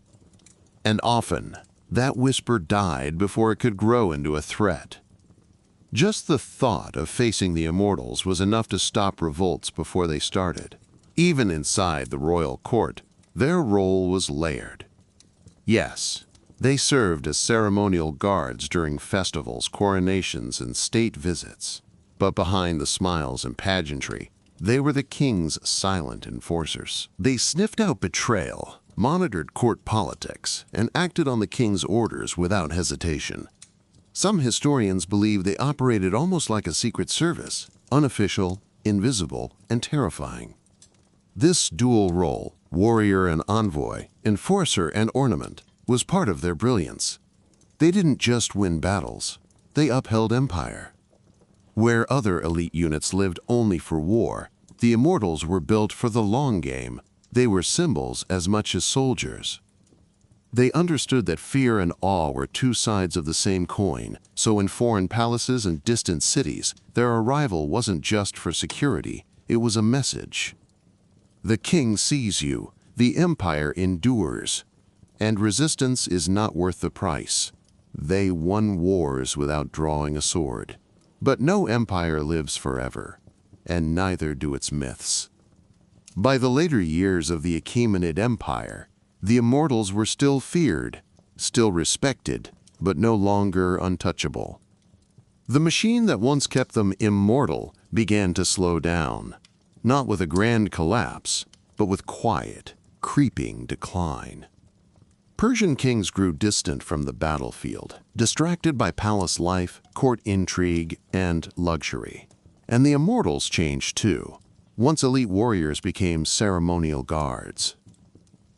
And often, that whisper died before it could grow into a threat. Just the thought of facing the immortals was enough to stop revolts before they started. Even inside the royal court, their role was layered. Yes, they served as ceremonial guards during festivals, coronations, and state visits. But behind the smiles and pageantry, they were the king's silent enforcers. They sniffed out betrayal, monitored court politics, and acted on the king's orders without hesitation. Some historians believe they operated almost like a secret service, unofficial, invisible, and terrifying. This dual role, warrior and envoy, enforcer and ornament, was part of their brilliance. They didn't just win battles, they upheld empire. Where other elite units lived only for war, the immortals were built for the long game. They were symbols as much as soldiers. They understood that fear and awe were two sides of the same coin, so in foreign palaces and distant cities, their arrival wasn't just for security, it was a message. The king sees you, the empire endures, and resistance is not worth the price. They won wars without drawing a sword. But no empire lives forever, and neither do its myths. By the later years of the Achaemenid Empire, the immortals were still feared, still respected, but no longer untouchable. The machine that once kept them immortal began to slow down, not with a grand collapse, but with quiet, creeping decline. Persian kings grew distant from the battlefield, distracted by palace life, court intrigue, and luxury. And the immortals changed too. Once elite warriors became ceremonial guards.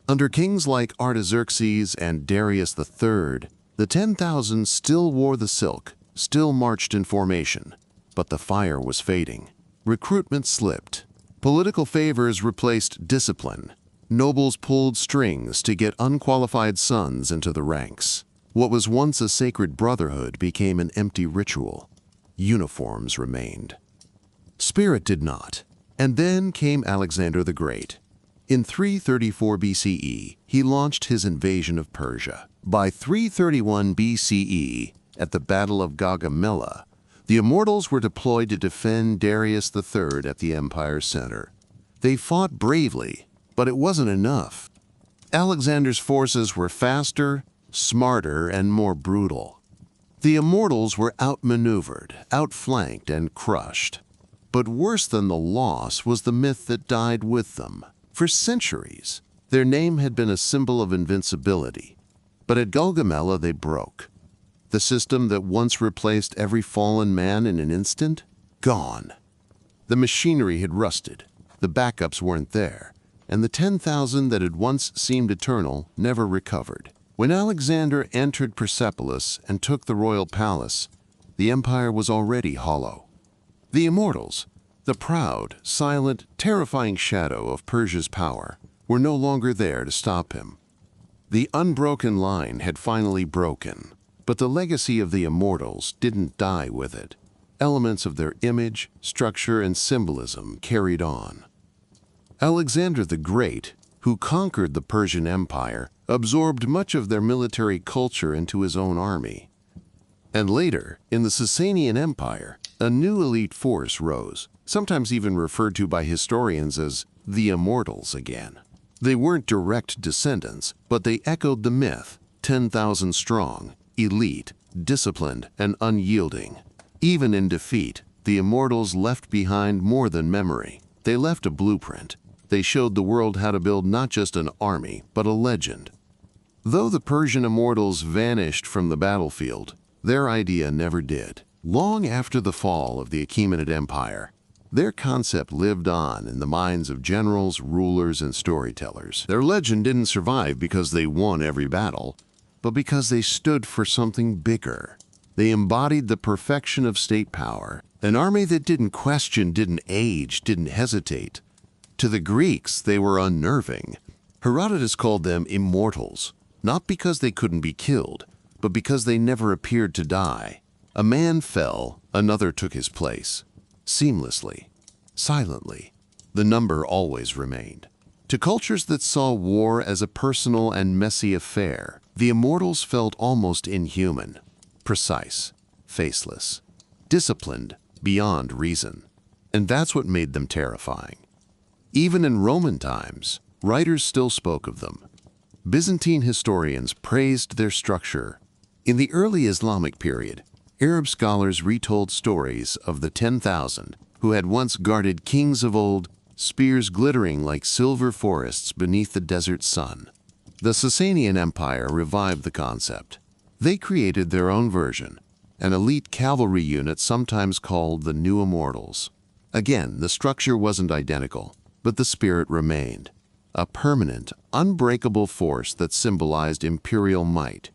Under kings like Artaxerxes and Darius III, the 10,000 still wore the silk, still marched in formation. But the fire was fading. Recruitment slipped. Political favors replaced discipline. Nobles pulled strings to get unqualified sons into the ranks. What was once a sacred brotherhood became an empty ritual. Uniforms remained. Spirit did not. And then came Alexander the Great. In 334 BCE, he launched his invasion of Persia. By 331 BCE, at the Battle of Gaugamela, the immortals were deployed to defend Darius III at the empire's center. They fought bravely, but it wasn't enough. Alexander's forces were faster, smarter, and more brutal. The immortals were outmaneuvered, outflanked, and crushed. But worse than the loss was the myth that died with them. For centuries, their name had been a symbol of invincibility. But at Gaugamela they broke. The system that once replaced every fallen man in an instant? Gone. The machinery had rusted, the backups weren't there, and the 10,000 that had once seemed eternal never recovered. When Alexander entered Persepolis and took the royal palace, the empire was already hollow. The immortals, the proud, silent, terrifying shadow of Persia's power, were no longer there to stop him. The unbroken line had finally broken, but the legacy of the immortals didn't die with it. Elements of their image, structure, and symbolism carried on. Alexander the Great, who conquered the Persian Empire, absorbed much of their military culture into his own army. And later, in the Sasanian Empire, a new elite force rose, sometimes even referred to by historians as the Immortals again. They weren't direct descendants, but they echoed the myth, 10,000 strong, elite, disciplined, and unyielding. Even in defeat, the Immortals left behind more than memory. They left a blueprint. They showed the world how to build not just an army, but a legend. Though the Persian Immortals vanished from the battlefield, their idea never did. Long after the fall of the Achaemenid Empire, their concept lived on in the minds of generals, rulers, and storytellers. Their legend didn't survive because they won every battle, but because they stood for something bigger. They embodied the perfection of state power, an army that didn't question, didn't age, didn't hesitate. To the Greeks, they were unnerving. Herodotus called them immortals, not because they couldn't be killed, but because they never appeared to die. A man fell, another took his place. Seamlessly, silently, the number always remained. To cultures that saw war as a personal and messy affair, the immortals felt almost inhuman, precise, faceless, disciplined beyond reason. And that's what made them terrifying. Even in Roman times, writers still spoke of them. Byzantine historians praised their structure. In the early Islamic period, Arab scholars retold stories of the 10,000 who had once guarded kings of old, spears glittering like silver forests beneath the desert sun. The Sasanian Empire revived the concept. They created their own version, an elite cavalry unit sometimes called the New Immortals. Again, the structure wasn't identical, but the spirit remained. A permanent, unbreakable force that symbolized imperial might.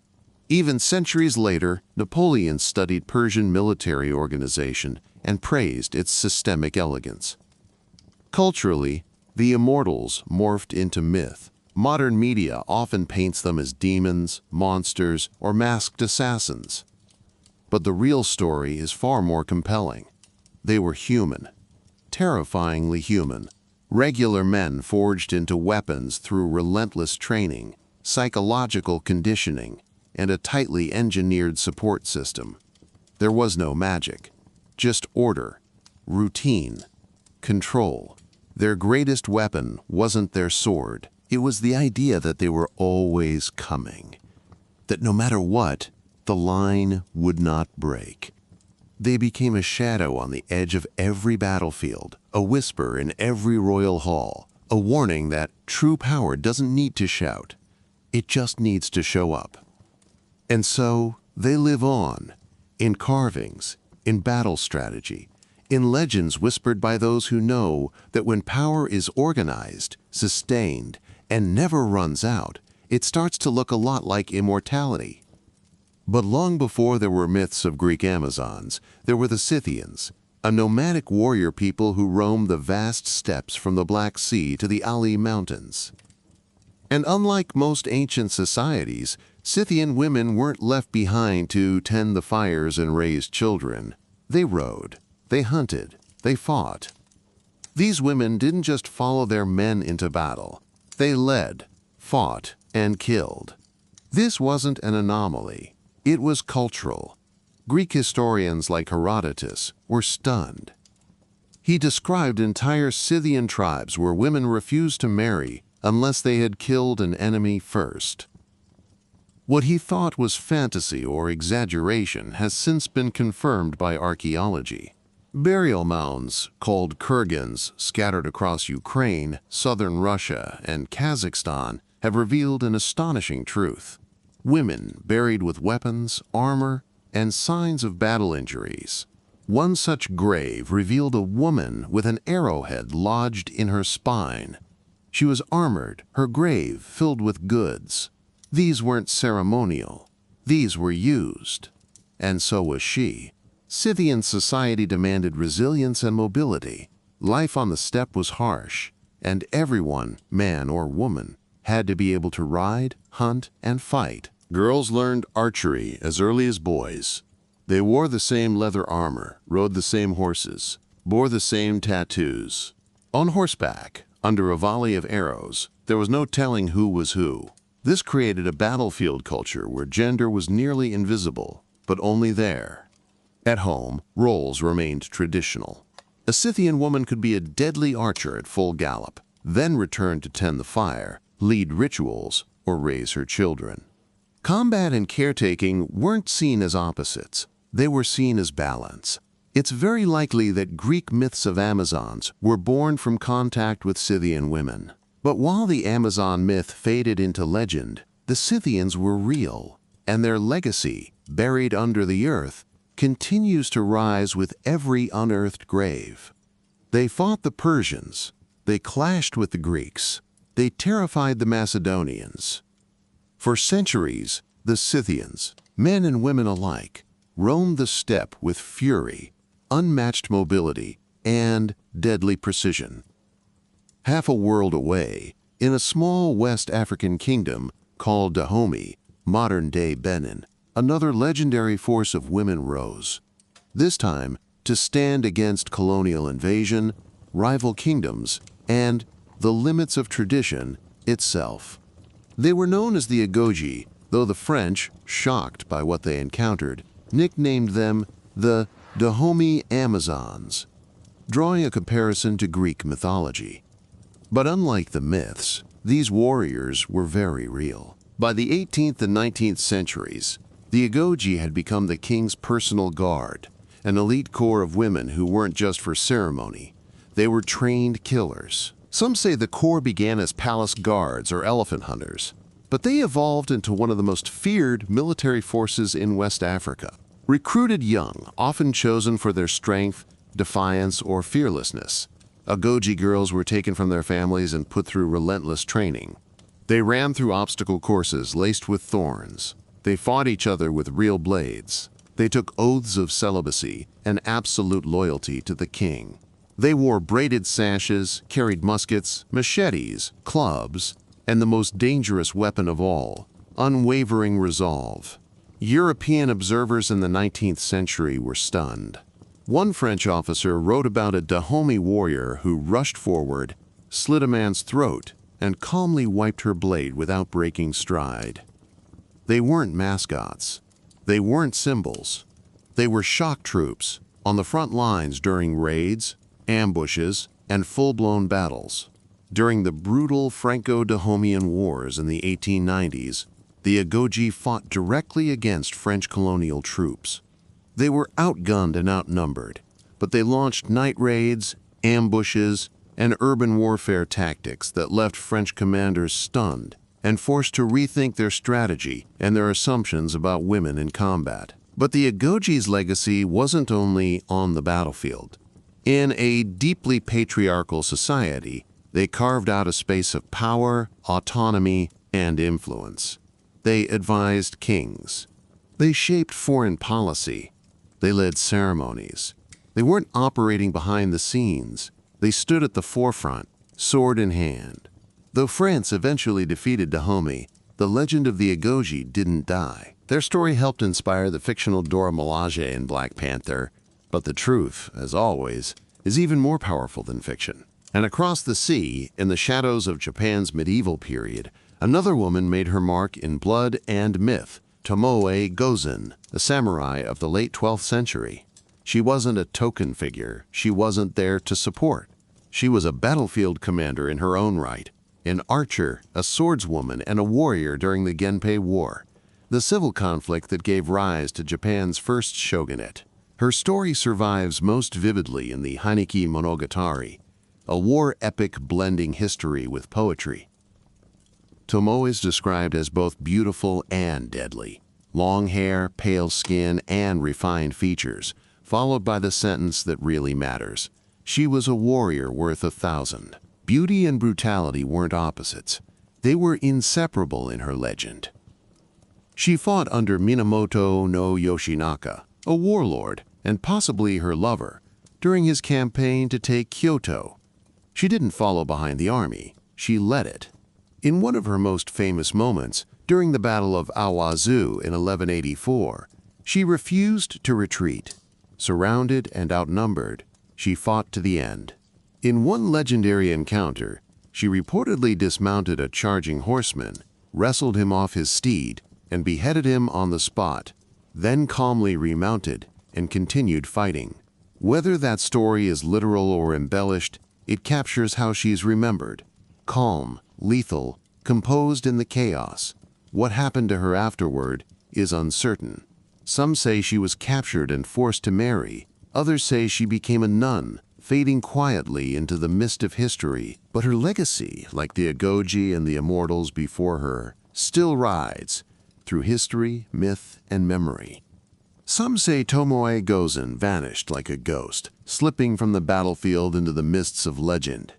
Even centuries later, Napoleon studied Persian military organization and praised its systemic elegance. Culturally, the immortals morphed into myth. Modern media often paints them as demons, monsters, or masked assassins. But the real story is far more compelling. They were human, terrifyingly human. Regular men forged into weapons through relentless training, psychological conditioning, and a tightly engineered support system. There was no magic, just order, routine, control. Their greatest weapon wasn't their sword. It was the idea that they were always coming, that no matter what, the line would not break. They became a shadow on the edge of every battlefield, a whisper in every royal hall, a warning that true power doesn't need to shout. It just needs to show up. And so they live on, in carvings, in battle strategy, in legends whispered by those who know that when power is organized, sustained, and never runs out, it starts to look a lot like immortality. But long before there were myths of Greek Amazons, there were the Scythians, a nomadic warrior people who roamed the vast steppes from the Black Sea to the Ali Mountains. And unlike most ancient societies, Scythian women weren't left behind to tend the fires and raise children. They rode, they hunted, they fought. These women didn't just follow their men into battle. They led, fought, and killed. This wasn't an anomaly. It was cultural. Greek historians like Herodotus were stunned. He described entire Scythian tribes where women refused to marry unless they had killed an enemy first. What he thought was fantasy or exaggeration has since been confirmed by archaeology. Burial mounds, called kurgans, scattered across Ukraine, southern Russia, and Kazakhstan, have revealed an astonishing truth. Women buried with weapons, armor, and signs of battle injuries. One such grave revealed a woman with an arrowhead lodged in her spine. She was armored, her grave filled with goods. These weren't ceremonial. These were used. And so was she. Scythian society demanded resilience and mobility. Life on the steppe was harsh, and everyone, man or woman, had to be able to ride, hunt, and fight. Girls learned archery as early as boys. They wore the same leather armor, rode the same horses, bore the same tattoos. On horseback, under a volley of arrows, there was no telling who was who. This created a battlefield culture where gender was nearly invisible, but only there. At home, roles remained traditional. A Scythian woman could be a deadly archer at full gallop, then return to tend the fire, lead rituals, or raise her children. Combat and caretaking weren't seen as opposites. They were seen as balance. It's very likely that Greek myths of Amazons were born from contact with Scythian women. But while the Amazon myth faded into legend, the Scythians were real, and their legacy, buried under the earth, continues to rise with every unearthed grave. They fought the Persians. They clashed with the Greeks. They terrified the Macedonians. For centuries, the Scythians, men and women alike, roamed the steppe with fury, unmatched mobility, and deadly precision. Half a world away, in a small West African kingdom called Dahomey, modern-day Benin, another legendary force of women rose. This time, to stand against colonial invasion, rival kingdoms, and the limits of tradition itself. They were known as the Agogi, though the French, shocked by what they encountered, nicknamed them the Dahomey Amazons, drawing a comparison to Greek mythology. But unlike the myths, these warriors were very real. By the 18th and 19th centuries, the Agoge had become the king's personal guard, an elite corps of women who weren't just for ceremony. They were trained killers. Some say the corps began as palace guards or elephant hunters, but they evolved into one of the most feared military forces in West Africa. Recruited young, often chosen for their strength, defiance, or fearlessness, Agoge girls were taken from their families and put through relentless training. They ran through obstacle courses laced with thorns. They fought each other with real blades. They took oaths of celibacy and absolute loyalty to the king. They wore braided sashes, carried muskets, machetes, clubs, and the most dangerous weapon of all, unwavering resolve. European observers in the 19th century were stunned. One French officer wrote about a Dahomey warrior who rushed forward, slit a man's throat, and calmly wiped her blade without breaking stride. They weren't mascots. They weren't symbols. They were shock troops on the front lines during raids, ambushes, and full-blown battles. During the brutal Franco-Dahomean Wars in the 1890s, the Agoge fought directly against French colonial troops. They were outgunned and outnumbered, but they launched night raids, ambushes, and urban warfare tactics that left French commanders stunned and forced to rethink their strategy and their assumptions about women in combat. But the Agoge's legacy wasn't only on the battlefield. In a deeply patriarchal society, they carved out a space of power, autonomy, and influence. They advised kings. They shaped foreign policy. They led ceremonies. They weren't operating behind the scenes. They stood at the forefront, sword in hand. Though France eventually defeated Dahomey, the legend of the Agoge didn't die. Their story helped inspire the fictional Dora Milaje in Black Panther, but the truth, as always, is even more powerful than fiction. And across the sea, in the shadows of Japan's medieval period, another woman made her mark in blood and myth, Tomoe Gozen, a samurai of the late 12th century. She wasn't a token figure. She wasn't there to support. She was a battlefield commander in her own right, an archer, a swordswoman, and a warrior during the Genpei War, the civil conflict that gave rise to Japan's first shogunate. Her story survives most vividly in the Heineki Monogatari, a war epic blending history with poetry. Tomoe is described as both beautiful and deadly. Long hair, pale skin, and refined features, followed by the sentence that really matters. She was a warrior worth 1,000. Beauty and brutality weren't opposites. They were inseparable in her legend. She fought under Minamoto no Yoshinaka, a warlord, and possibly her lover, during his campaign to take Kyoto. She didn't follow behind the army. She led it. In one of her most famous moments, during the Battle of Awazu in 1184, she refused to retreat. Surrounded and outnumbered, she fought to the end. In one legendary encounter, she reportedly dismounted a charging horseman, wrestled him off his steed, and beheaded him on the spot, then calmly remounted and continued fighting. Whether that story is literal or embellished, it captures how she's remembered. Calm, lethal, composed in the chaos. What happened to her afterward is uncertain. Some say she was captured and forced to marry. Others say she became a nun, fading quietly into the mist of history. But her legacy, like the Agoge and the immortals before her, still rides through history, myth, and memory. Some say Tomoe Gozen vanished like a ghost, slipping from the battlefield into the mists of legend.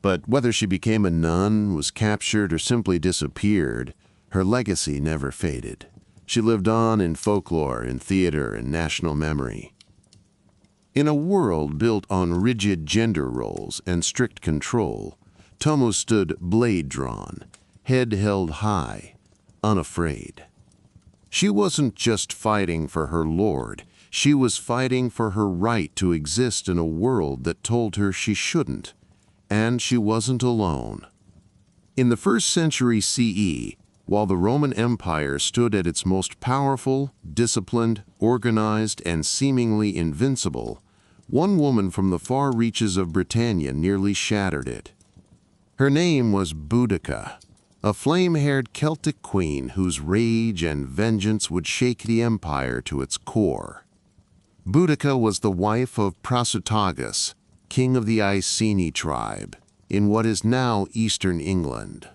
But whether she became a nun, was captured, or simply disappeared, her legacy never faded. She lived on in folklore, in theater, and national memory. In a world built on rigid gender roles and strict control, Tomo stood blade drawn, head held high, unafraid. She wasn't just fighting for her lord, she was fighting for her right to exist in a world that told her she shouldn't. And she wasn't alone. In the 1st century CE, While the Roman Empire stood at its most powerful, disciplined, organized, and seemingly invincible, one woman from the far reaches of Britannia nearly shattered it. Her name was Boudica, a flame-haired Celtic queen whose rage and vengeance would shake the empire to its core. Boudica was the wife of Prasutagus, king of the Iceni tribe, in what is now eastern England.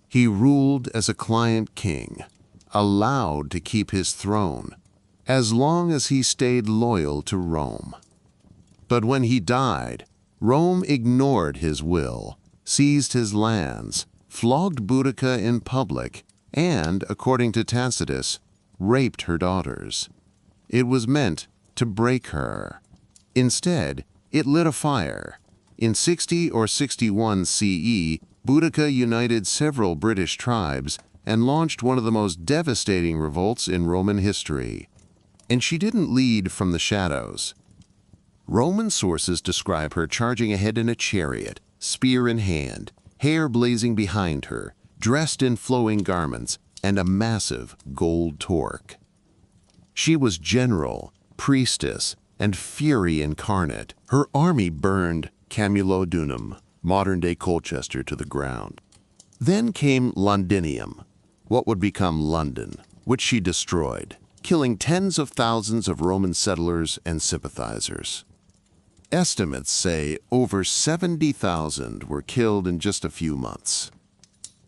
He ruled as a client king, allowed to keep his throne, as long as he stayed loyal to Rome. But when he died, Rome ignored his will, seized his lands, flogged Boudica in public, and, according to Tacitus, raped her daughters. It was meant to break her. Instead, it lit a fire. In 60 or 61 CE, Boudica united several British tribes and launched one of the most devastating revolts in Roman history. And she didn't lead from the shadows. Roman sources describe her charging ahead in a chariot, spear in hand, hair blazing behind her, dressed in flowing garments, and a massive gold torque. She was general, priestess, and fury incarnate. Her army burned Camulodunum, modern-day Colchester, to the ground. Then came Londinium, what would become London, which she destroyed, killing tens of thousands of Roman settlers and sympathizers. Estimates say over 70,000 were killed in just a few months.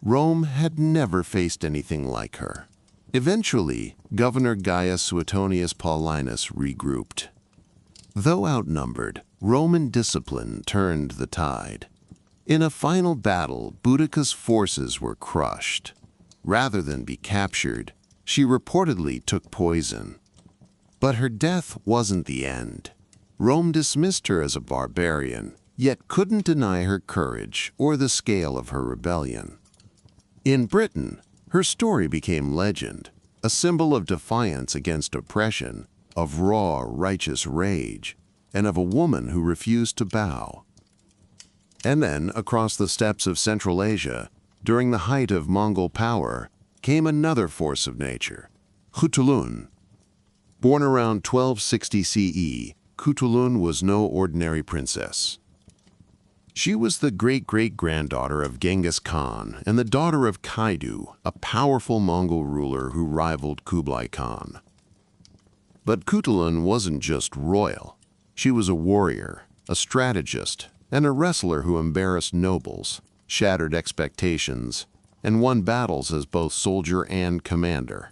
Rome had never faced anything like her. Eventually, Governor Gaius Suetonius Paulinus regrouped. Though outnumbered, Roman discipline turned the tide. In a final battle, Boudica's forces were crushed. Rather than be captured, she reportedly took poison. But her death wasn't the end. Rome dismissed her as a barbarian, yet couldn't deny her courage or the scale of her rebellion. In Britain, her story became legend, a symbol of defiance against oppression, of raw, righteous rage, and of a woman who refused to bow. And then, across the steppes of Central Asia, during the height of Mongol power, came another force of nature, Kutulun. Born around 1260 CE, Kutulun was no ordinary princess. She was the great-great-granddaughter of Genghis Khan and the daughter of Kaidu, a powerful Mongol ruler who rivaled Kublai Khan. But Kutulun wasn't just royal. She was a warrior, a strategist, and a wrestler who embarrassed nobles, shattered expectations, and won battles as both soldier and commander.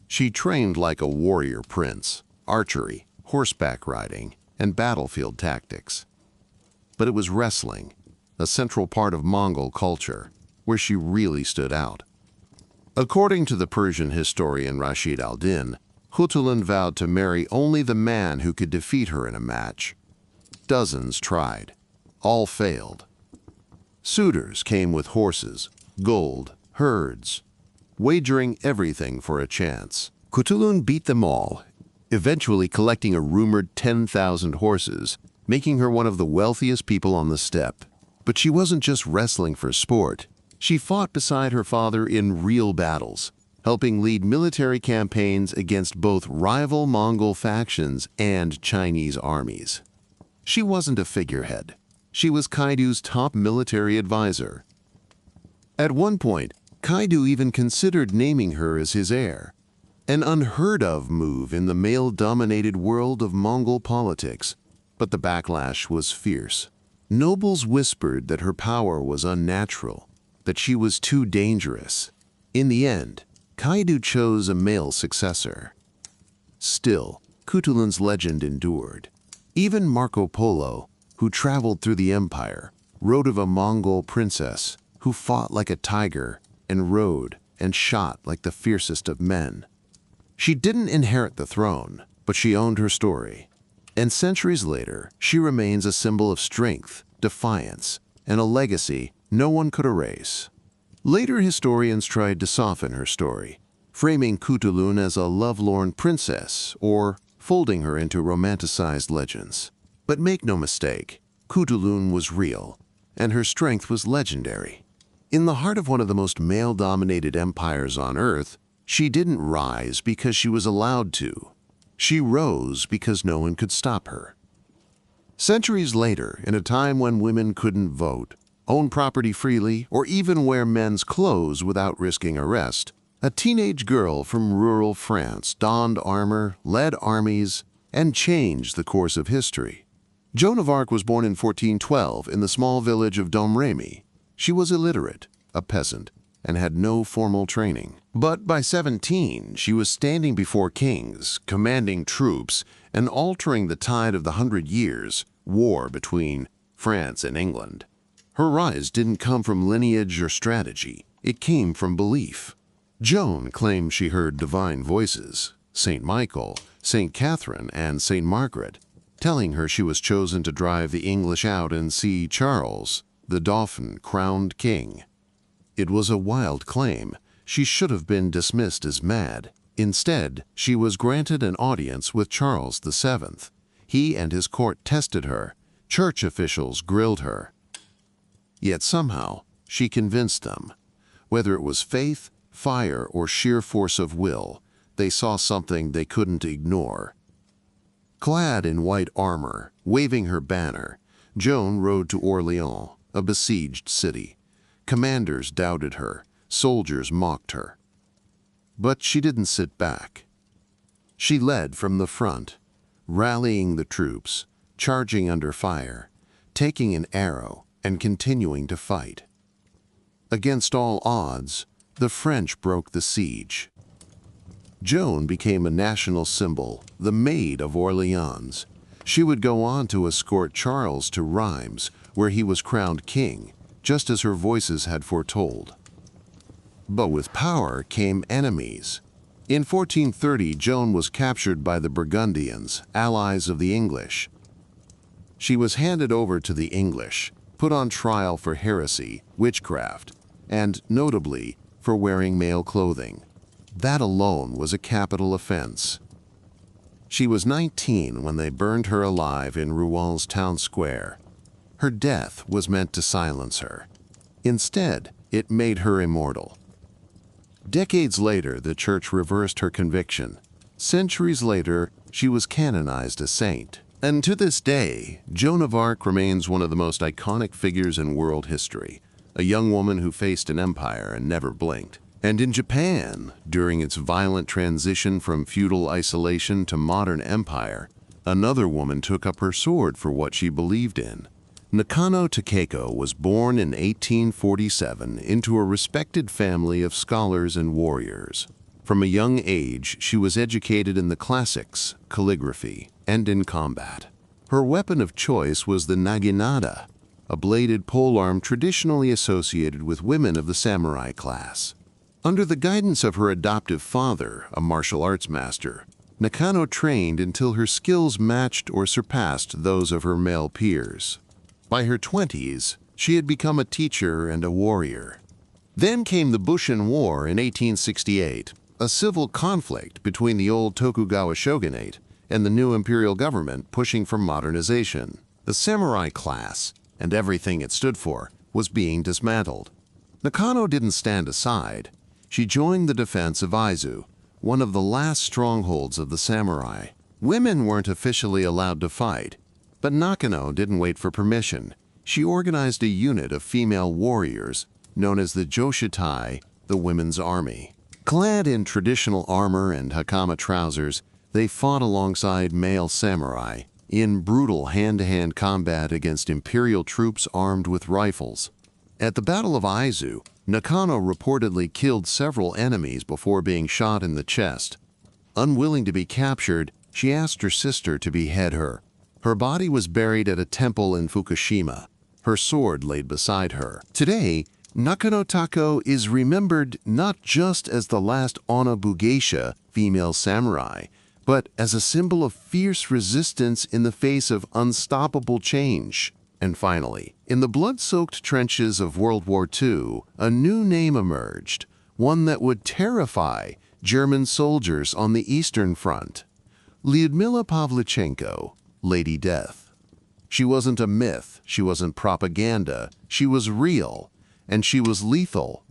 She trained like a warrior prince, archery, horseback riding, and battlefield tactics. But it was wrestling, a central part of Mongol culture, where she really stood out. According to the Persian historian Rashid al-Din, Kutulun vowed to marry only the man who could defeat her in a match. Dozens tried. All failed. Suitors came with horses, gold, herds, wagering everything for a chance. Kutulun beat them all, eventually collecting a rumored 10,000 horses, making her one of the wealthiest people on the steppe. But she wasn't just wrestling for sport. She fought beside her father in real battles, helping lead military campaigns against both rival Mongol factions and Chinese armies. She wasn't a figurehead. She was Kaidu's top military advisor. At one point, Kaidu even considered naming her as his heir, an unheard-of move in the male-dominated world of Mongol politics, but the backlash was fierce. Nobles whispered that her power was unnatural, that she was too dangerous. In the end, Kaidu chose a male successor. Still, Kutulun's legend endured. Even Marco Polo, who traveled through the empire, wrote of a Mongol princess who fought like a tiger and rode and shot like the fiercest of men. She didn't inherit the throne, but she owned her story. And centuries later, she remains a symbol of strength, defiance, and a legacy no one could erase. Later historians tried to soften her story, framing Kutulun as a lovelorn princess or folding her into romanticized legends. But make no mistake, Kutulun was real, and her strength was legendary. In the heart of one of the most male-dominated empires on Earth, she didn't rise because she was allowed to. She rose because no one could stop her. Centuries later, in a time when women couldn't vote, own property freely, or even wear men's clothes without risking arrest, a teenage girl from rural France donned armor, led armies, and changed the course of history. Joan of Arc was born in 1412 in the small village of Domremy. She was illiterate, a peasant, and had no formal training. But by 17, she was standing before kings, commanding troops, and altering the tide of the 100 Years' War between France and England. Her rise didn't come from lineage or strategy. It came from belief. Joan claimed she heard divine voices, St. Michael, St. Catherine, and St. Margaret, telling her she was chosen to drive the English out and see Charles, the Dauphin, crowned king. It was a wild claim. She should have been dismissed as mad. Instead, she was granted an audience with Charles VII. He and his court tested her. Church officials grilled her. Yet somehow, she convinced them. Whether it was faith, fire, or sheer force of will, they saw something they couldn't ignore. Clad in white armor, waving her banner, Joan rode to Orléans, a besieged city. Commanders doubted her, soldiers mocked her. But she didn't sit back. She led from the front, rallying the troops, charging under fire, taking an arrow, and continuing to fight. Against all odds, the French broke the siege. Joan became a national symbol, the Maid of Orleans. She would go on to escort Charles to Reims, where he was crowned king, just as her voices had foretold. But with power came enemies. In 1430, Joan was captured by the Burgundians, allies of the English. She was handed over to the English, put on trial for heresy, witchcraft, and, notably, for wearing male clothing. That alone was a capital offense. She was 19 when they burned her alive in Rouen town square. Her death was meant to silence her. Instead, it made her immortal. Decades later, the church reversed her conviction. Centuries later, she was canonized a saint. And to this day, Joan of Arc remains one of the most iconic figures in world history, a young woman who faced an empire and never blinked. And in Japan, during its violent transition from feudal isolation to modern empire, another woman took up her sword for what she believed in. Nakano Takeko was born in 1847 into a respected family of scholars and warriors. From a young age, she was educated in the classics, calligraphy, and in combat. Her weapon of choice was the naginata, a bladed polearm traditionally associated with women of the samurai class. Under the guidance of her adoptive father, a martial arts master, Nakano trained until her skills matched or surpassed those of her male peers. By her 20s, she had become a teacher and a warrior. Then came the Bushin War in 1868, a civil conflict between the old Tokugawa shogunate and the new imperial government pushing for modernization. The samurai class, and everything it stood for, was being dismantled. Nakano didn't stand aside. She joined the defense of Aizu, one of the last strongholds of the samurai. Women weren't officially allowed to fight, but Nakano didn't wait for permission. She organized a unit of female warriors known as the Joshitai, the Women's Army. Clad in traditional armor and hakama trousers, they fought alongside male samurai in brutal hand-to-hand combat against imperial troops armed with rifles. At the Battle of Aizu, Nakano reportedly killed several enemies before being shot in the chest. Unwilling to be captured, she asked her sister to behead her. Her body was buried at a temple in Fukushima, her sword laid beside her. Today, Nakano Tako is remembered not just as the last Onabugeisha female samurai, but as a symbol of fierce resistance in the face of unstoppable change. And finally, in the blood-soaked trenches of World War II, a new name emerged, one that would terrify German soldiers on the Eastern Front. Lyudmila Pavlichenko, Lady Death. She wasn't a myth, she wasn't propaganda, she was real. and she was lethal.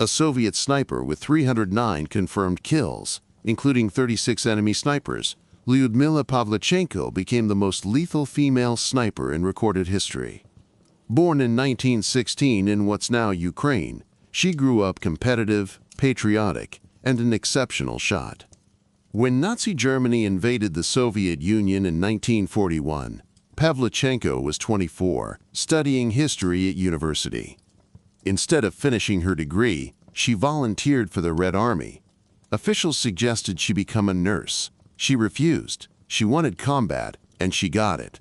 A Soviet sniper with 309 confirmed kills, including 36 enemy snipers, Lyudmila Pavlichenko became the most lethal female sniper in recorded history. Born in 1916 in what's now Ukraine, she grew up competitive, patriotic, and an exceptional shot. When Nazi Germany invaded the Soviet Union in 1941, Pavlichenko was 24, studying history at university. Instead of finishing her degree, she volunteered for the Red Army. Officials suggested she become a nurse. She refused. She wanted combat, and she got it.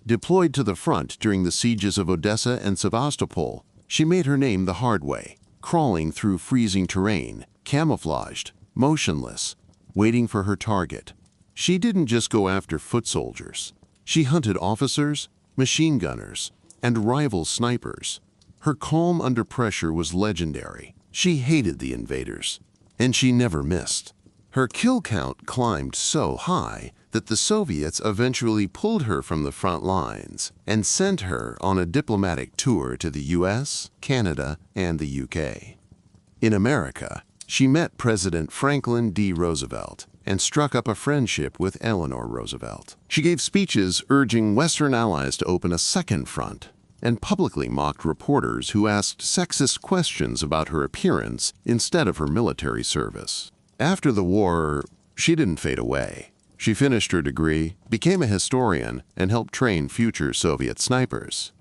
Deployed to the front during the sieges of Odessa and Sevastopol, she made her name the hard way, crawling through freezing terrain, camouflaged, motionless, waiting for her target. She didn't just go after foot soldiers. She hunted officers, machine gunners, and rival snipers. Her calm under pressure was legendary. She hated the invaders, and she never missed. Her kill count climbed so high that the Soviets eventually pulled her from the front lines and sent her on a diplomatic tour to the US, Canada, and the UK. In America, she met President Franklin D. Roosevelt and struck up a friendship with Eleanor Roosevelt. She gave speeches urging Western allies to open a second front and publicly mocked reporters who asked sexist questions about her appearance instead of her military service. After the war, she didn't fade away. She finished her degree, became a historian, and helped train future Soviet snipers.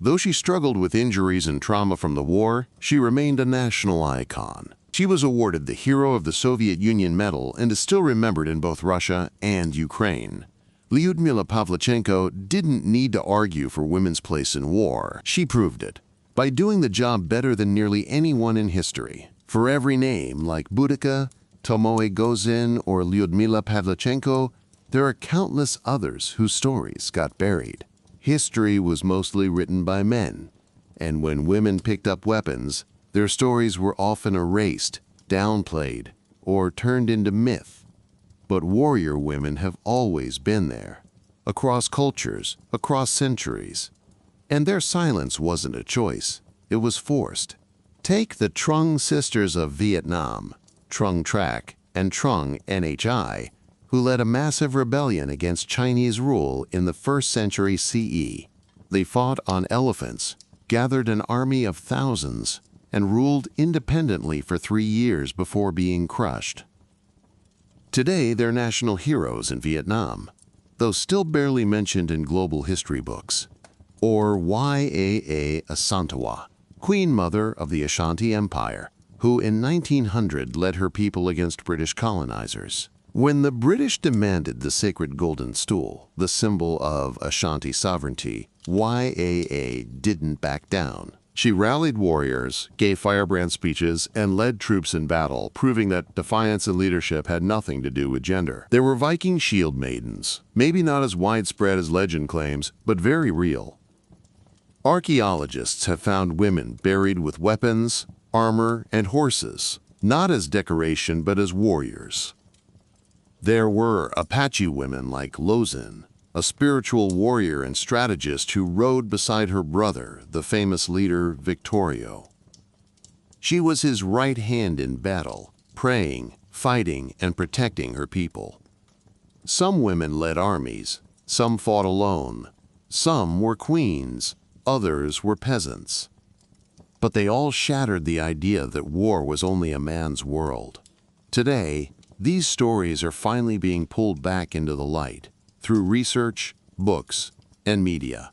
Though she struggled with injuries and trauma from the war, she remained a national icon. She was awarded the Hero of the Soviet Union Medal and is still remembered in both Russia and Ukraine. Lyudmila Pavlichenko didn't need to argue for women's place in war. She proved it by doing the job better than nearly anyone in history. For every name like Boudica, Tomoe Gozin, or Lyudmila Pavlichenko, there are countless others whose stories got buried. History was mostly written by men, and when women picked up weapons, their stories were often erased, downplayed, or turned into myth. But warrior women have always been there, across cultures, across centuries. And their silence wasn't a choice, it was forced. Take the Trung sisters of Vietnam, Trung Trac and Trung Nhi, who led a massive rebellion against Chinese rule in the 1st century CE. They fought on elephants, gathered an army of thousands, and ruled independently for 3 years before being crushed. Today, they're national heroes in Vietnam, though still barely mentioned in global history books. Or Yaa Asantewaa, Queen Mother of the Ashanti Empire, who in 1900 led her people against British colonizers. When the British demanded the sacred golden stool, the symbol of Ashanti sovereignty, Yaa didn't back down. She rallied warriors, gave firebrand speeches, and led troops in battle, proving that defiance and leadership had nothing to do with gender. There were Viking shield maidens, maybe not as widespread as legend claims, but very real. Archaeologists have found women buried with weapons, armor, and horses, not as decoration but as warriors. There were Apache women like Lozin, a spiritual warrior and strategist who rode beside her brother, the famous leader Victorio. She was his right hand in battle, praying, fighting, and protecting her people. Some women led armies, some fought alone, some were queens, others were peasants. But they all shattered the idea that war was only a man's world. Today, these stories are finally being pulled back into the light through research, books, and media.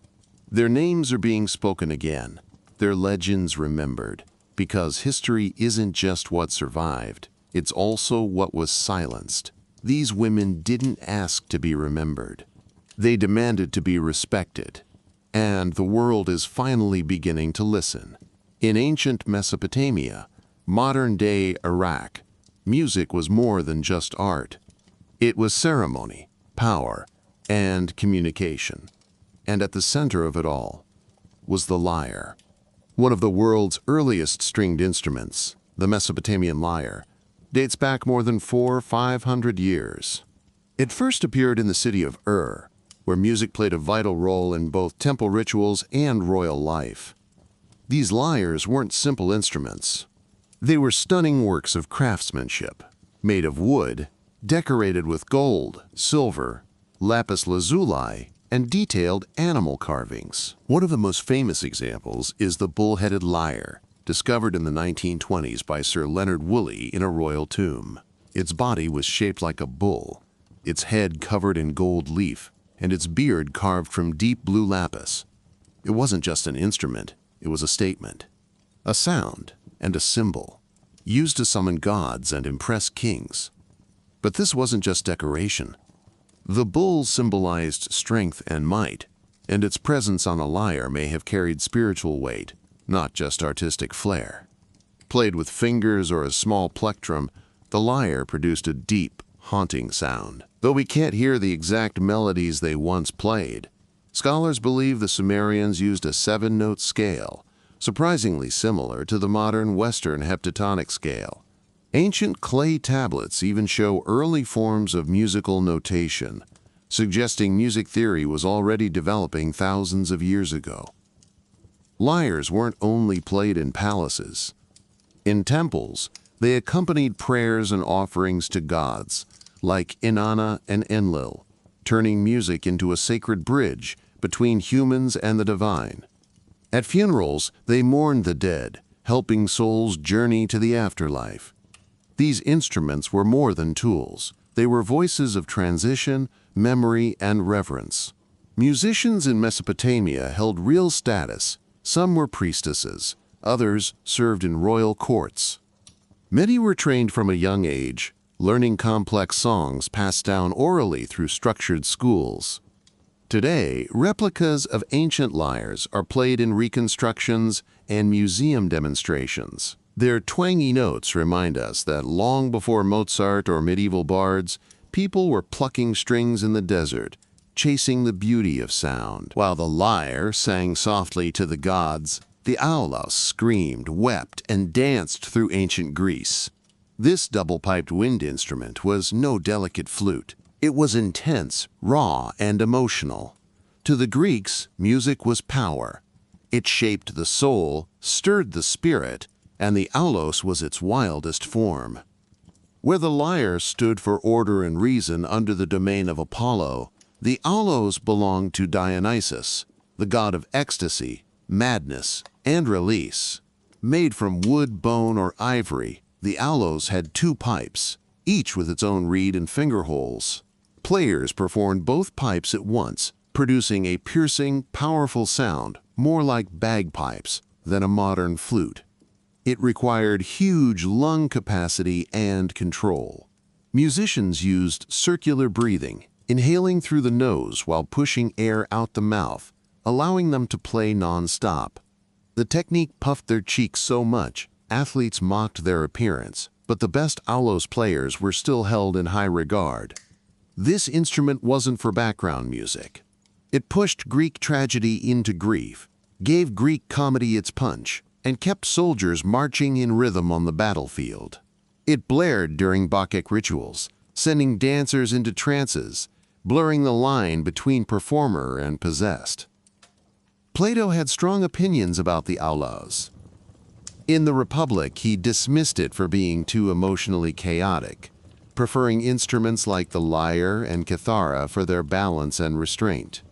Their names are being spoken again, their legends remembered, because history isn't just what survived, it's also what was silenced. These women didn't ask to be remembered. They demanded to be respected. And the world is finally beginning to listen. In ancient Mesopotamia, modern-day Iraq, music was more than just art. It was ceremony, power, and communication. And at the center of it all was the lyre. One of the world's earliest stringed instruments, the Mesopotamian lyre, dates back more than 400 or 500 years. It first appeared in the city of Ur, where music played a vital role in both temple rituals and royal life. These lyres weren't simple instruments. They were stunning works of craftsmanship, made of wood, decorated with gold, silver, lapis lazuli, and detailed animal carvings. One of the most famous examples is the bull-headed lyre, discovered in the 1920s by Sir Leonard Woolley in a royal tomb. Its body was shaped like a bull, its head covered in gold leaf, and its beard carved from deep blue lapis. It wasn't just an instrument, it was a statement, a sound, and a symbol, used to summon gods and impress kings. But this wasn't just decoration. The bull symbolized strength and might, and its presence on a lyre may have carried spiritual weight, not just artistic flair. Played with fingers or a small plectrum, the lyre produced a deep, haunting sound. Though we can't hear the exact melodies they once played, scholars believe the Sumerians used a 7-note scale, surprisingly similar to the modern Western heptatonic scale. Ancient clay tablets even show early forms of musical notation, suggesting music theory was already developing thousands of years ago. Lyres weren't only played in palaces. In temples, they accompanied prayers and offerings to gods, like Inanna and Enlil, turning music into a sacred bridge between humans and the divine. At funerals, they mourned the dead, helping souls journey to the afterlife. These instruments were more than tools. They were voices of transition, memory, and reverence. Musicians in Mesopotamia held real status. Some were priestesses, others served in royal courts. Many were trained from a young age, learning complex songs passed down orally through structured schools. Today, replicas of ancient lyres are played in reconstructions and museum demonstrations. Their twangy notes remind us that long before Mozart or medieval bards, people were plucking strings in the desert, chasing the beauty of sound. While the lyre sang softly to the gods, the aulos screamed, wept, and danced through ancient Greece. This double-piped wind instrument was no delicate flute. It was intense, raw, and emotional. To the Greeks, music was power. It shaped the soul, stirred the spirit, and the aulos was its wildest form. Where the lyre stood for order and reason under the domain of Apollo, the aulos belonged to Dionysus, the god of ecstasy, madness, and release. Made from wood, bone, or ivory, the aulos had 2 pipes, each with its own reed and finger holes. Players performed both pipes at once, producing a piercing, powerful sound, more like bagpipes than a modern flute. It required huge lung capacity and control. Musicians used circular breathing, inhaling through the nose while pushing air out the mouth, allowing them to play non-stop. The technique puffed their cheeks so much, athletes mocked their appearance, but the best aulos players were still held in high regard. This instrument wasn't for background music. It pushed Greek tragedy into grief, gave Greek comedy its punch, and kept soldiers marching in rhythm on the battlefield. It blared during Bacchic rituals, sending dancers into trances, blurring the line between performer and possessed. Plato had strong opinions about the aulos. In the Republic, he dismissed it for being too emotionally chaotic, preferring instruments like the lyre and kithara for their balance and restraint.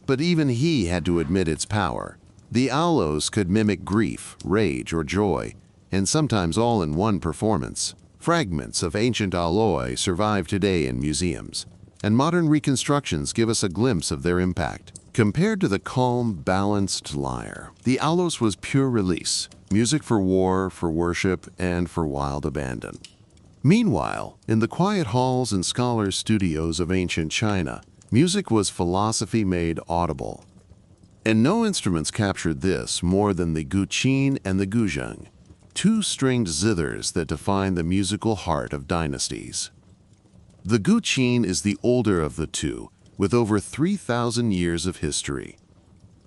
But even he had to admit its power. The aulos could mimic grief, rage, or joy, and sometimes all in one performance. Fragments of ancient aloi survive today in museums, and modern reconstructions give us a glimpse of their impact. Compared to the calm, balanced lyre, the aulos was pure release, music for war, for worship, and for wild abandon. Meanwhile, in the quiet halls and scholars' studios of ancient China, music was philosophy made audible. And no instruments captured this more than the guqin and the guzheng, 2 stringed zithers that define the musical heart of dynasties. The guqin is the older of the 2, with over 3,000 years of history.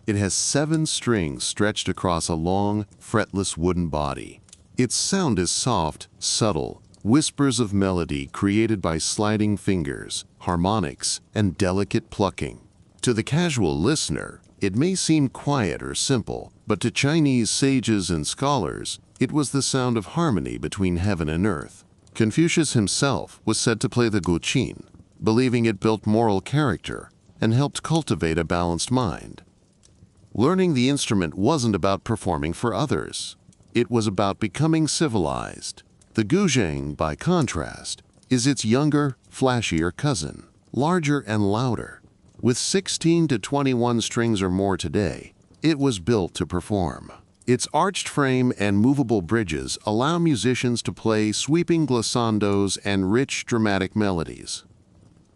It has 7 strings stretched across a long, fretless wooden body. Its sound is soft, subtle, whispers of melody created by sliding fingers, harmonics, and delicate plucking. To the casual listener, it may seem quiet or simple, But to Chinese sages and scholars, it was the sound of harmony between heaven and earth. Confucius himself was said to play the guqin, believing it built moral character and helped cultivate a balanced mind. Learning the instrument wasn't about performing for others. It was about becoming civilized. The guzheng, by contrast, is its younger, flashier cousin, larger and louder. With 16 to 21 strings or more today, it was built to perform. Its arched frame and movable bridges allow musicians to play sweeping glissandos and rich, dramatic melodies.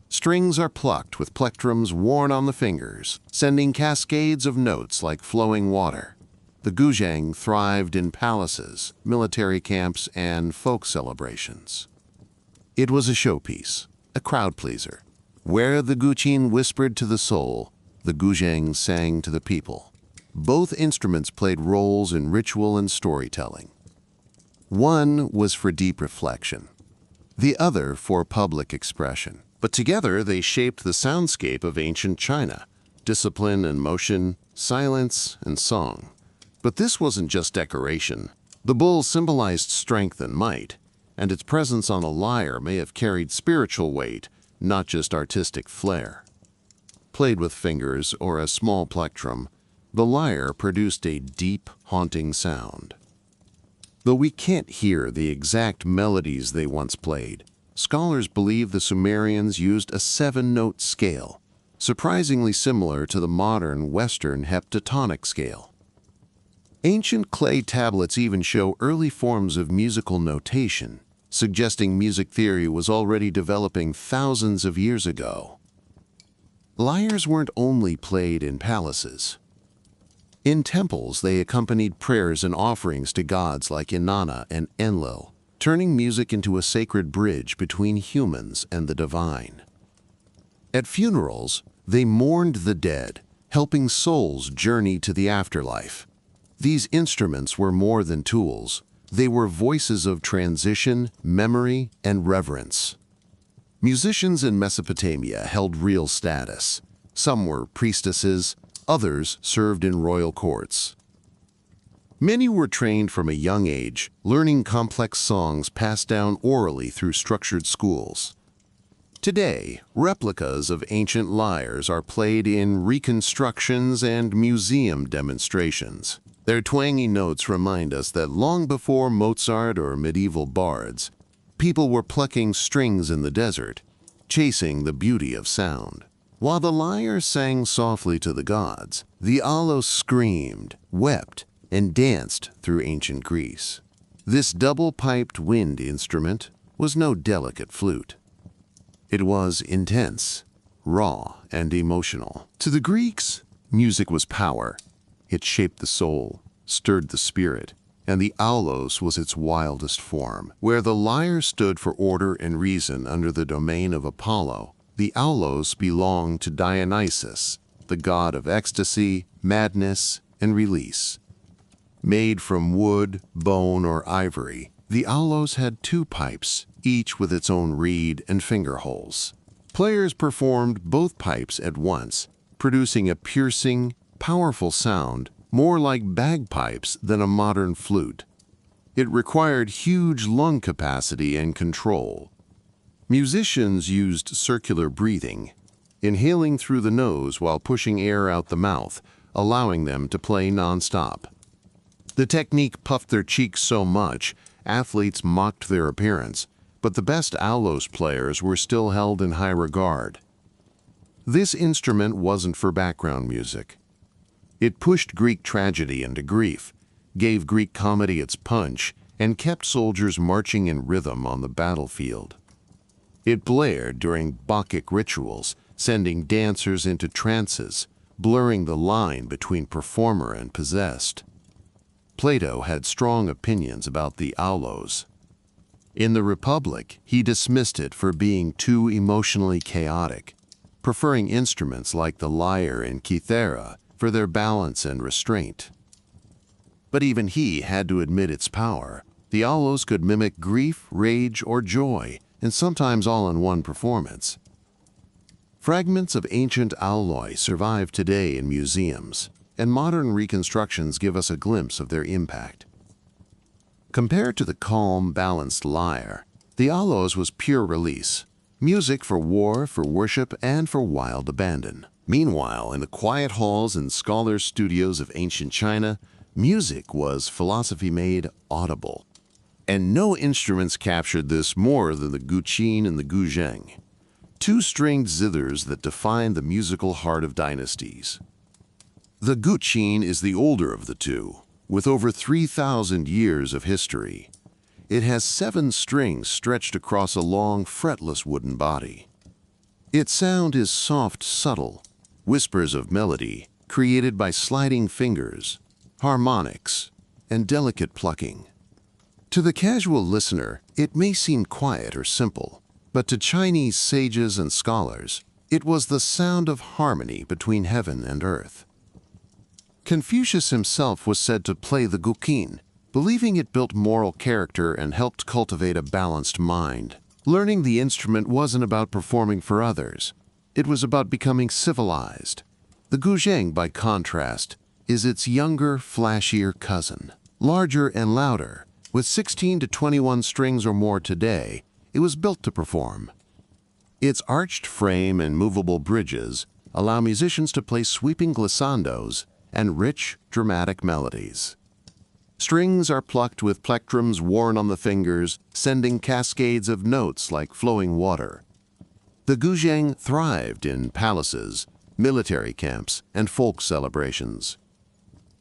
Strings are plucked with plectrums worn on the fingers, sending cascades of notes like flowing water. The guzheng thrived in palaces, military camps, and folk celebrations. It was a showpiece, a crowd pleaser. Where the guqin whispered to the soul, the guzheng sang to the people. Both instruments played roles in ritual and storytelling. One was for deep reflection, the other for public expression. But together they shaped the soundscape of ancient China, discipline and motion, silence and song. But this wasn't just decoration. The bull symbolized strength and might, and its presence on a lyre may have carried spiritual weight, not just artistic flair. Played with fingers or a small plectrum, the lyre produced a deep, haunting sound. Though we can't hear the exact melodies they once played, scholars believe the Sumerians used a 7-note scale, surprisingly similar to the modern Western heptatonic scale. Ancient clay tablets even show early forms of musical notation, suggesting music theory was already developing thousands of years ago. Lyres weren't only played in palaces. In temples, they accompanied prayers and offerings to gods like Inanna and Enlil, turning music into a sacred bridge between humans and the divine. At funerals, they mourned the dead, helping souls journey to the afterlife. These instruments were more than tools. They were voices of transition, memory, and reverence. Musicians in Mesopotamia held real status. Some were priestesses, others served in royal courts. Many were trained from a young age, learning complex songs passed down orally through structured schools. Today, replicas of ancient lyres are played in reconstructions and museum demonstrations. Their twangy notes remind us that long before Mozart or medieval bards, people were plucking strings in the desert, chasing the beauty of sound. While the lyre sang softly to the gods, the aloes screamed, wept, and danced through ancient Greece. This double-piped wind instrument was no delicate flute. It was intense, raw, and emotional. To the Greeks, music was power. It shaped the soul, stirred the spirit, and the aulos was its wildest form. Where the lyre stood for order and reason under the domain of Apollo, the aulos belonged to Dionysus, the god of ecstasy, madness, and release. Made from wood, bone, or ivory, the aulos had 2 pipes, each with its own reed and finger holes. Players performed both pipes at once, producing a piercing, powerful sound more like bagpipes than a modern flute. It required huge lung capacity and control. Musicians used circular breathing, inhaling through the nose while pushing air out the mouth, allowing them to play nonstop. The technique puffed their cheeks so much, athletes mocked their appearance, but the best aulos players were still held in high regard. This instrument wasn't for background music. It pushed Greek tragedy into grief, gave Greek comedy its punch, and kept soldiers marching in rhythm on the battlefield. It blared during Bacchic rituals, sending dancers into trances, blurring the line between performer and possessed. Plato had strong opinions about the aulos. In the Republic, he dismissed it for being too emotionally chaotic, preferring instruments like the lyre and kithara for their balance and restraint. But even he had to admit its power. The aulos could mimic grief, rage, or joy, and sometimes all in one performance. Fragments of ancient alloy survive today in museums, and modern reconstructions give us a glimpse of their impact. Compared to the calm, balanced lyre, the aloes was pure release, music for war, for worship, and for wild abandon. Meanwhile, in the quiet halls and scholars' studios of ancient China, music was philosophy made audible. And no instruments captured this more than the guqin and the guzheng, two stringed zithers that define the musical heart of dynasties. The guqin is the older of the two, with over 3,000 years of history. It has 7 strings stretched across a long, fretless wooden body. Its sound is soft, subtle, whispers of melody created by sliding fingers, harmonics, and delicate plucking. To the casual listener, it may seem quiet or simple, but to Chinese sages and scholars, it was the sound of harmony between heaven and earth. Confucius himself was said to play the guqin, believing it built moral character and helped cultivate a balanced mind. Learning the instrument wasn't about performing for others. It was about becoming civilized. The guzheng, by contrast, is its younger, flashier cousin. Larger and louder, with 16 to 21 strings or more today, it was built to perform. Its arched frame and movable bridges allow musicians to play sweeping glissandos and rich, dramatic melodies. Strings are plucked with plectrums worn on the fingers, sending cascades of notes like flowing water. The guzheng thrived in palaces, military camps, and folk celebrations.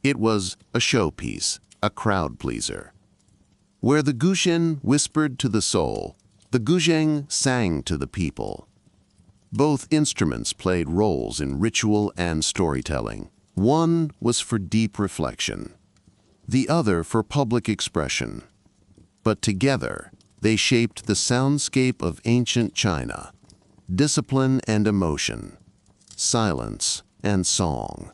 It was a showpiece, a crowd pleaser. Where the guqin whispered to the soul, the guzheng sang to the people. Both instruments played roles in ritual and storytelling. One was for deep reflection, the other for public expression. But together, they shaped the soundscape of ancient China, discipline and emotion, silence and song.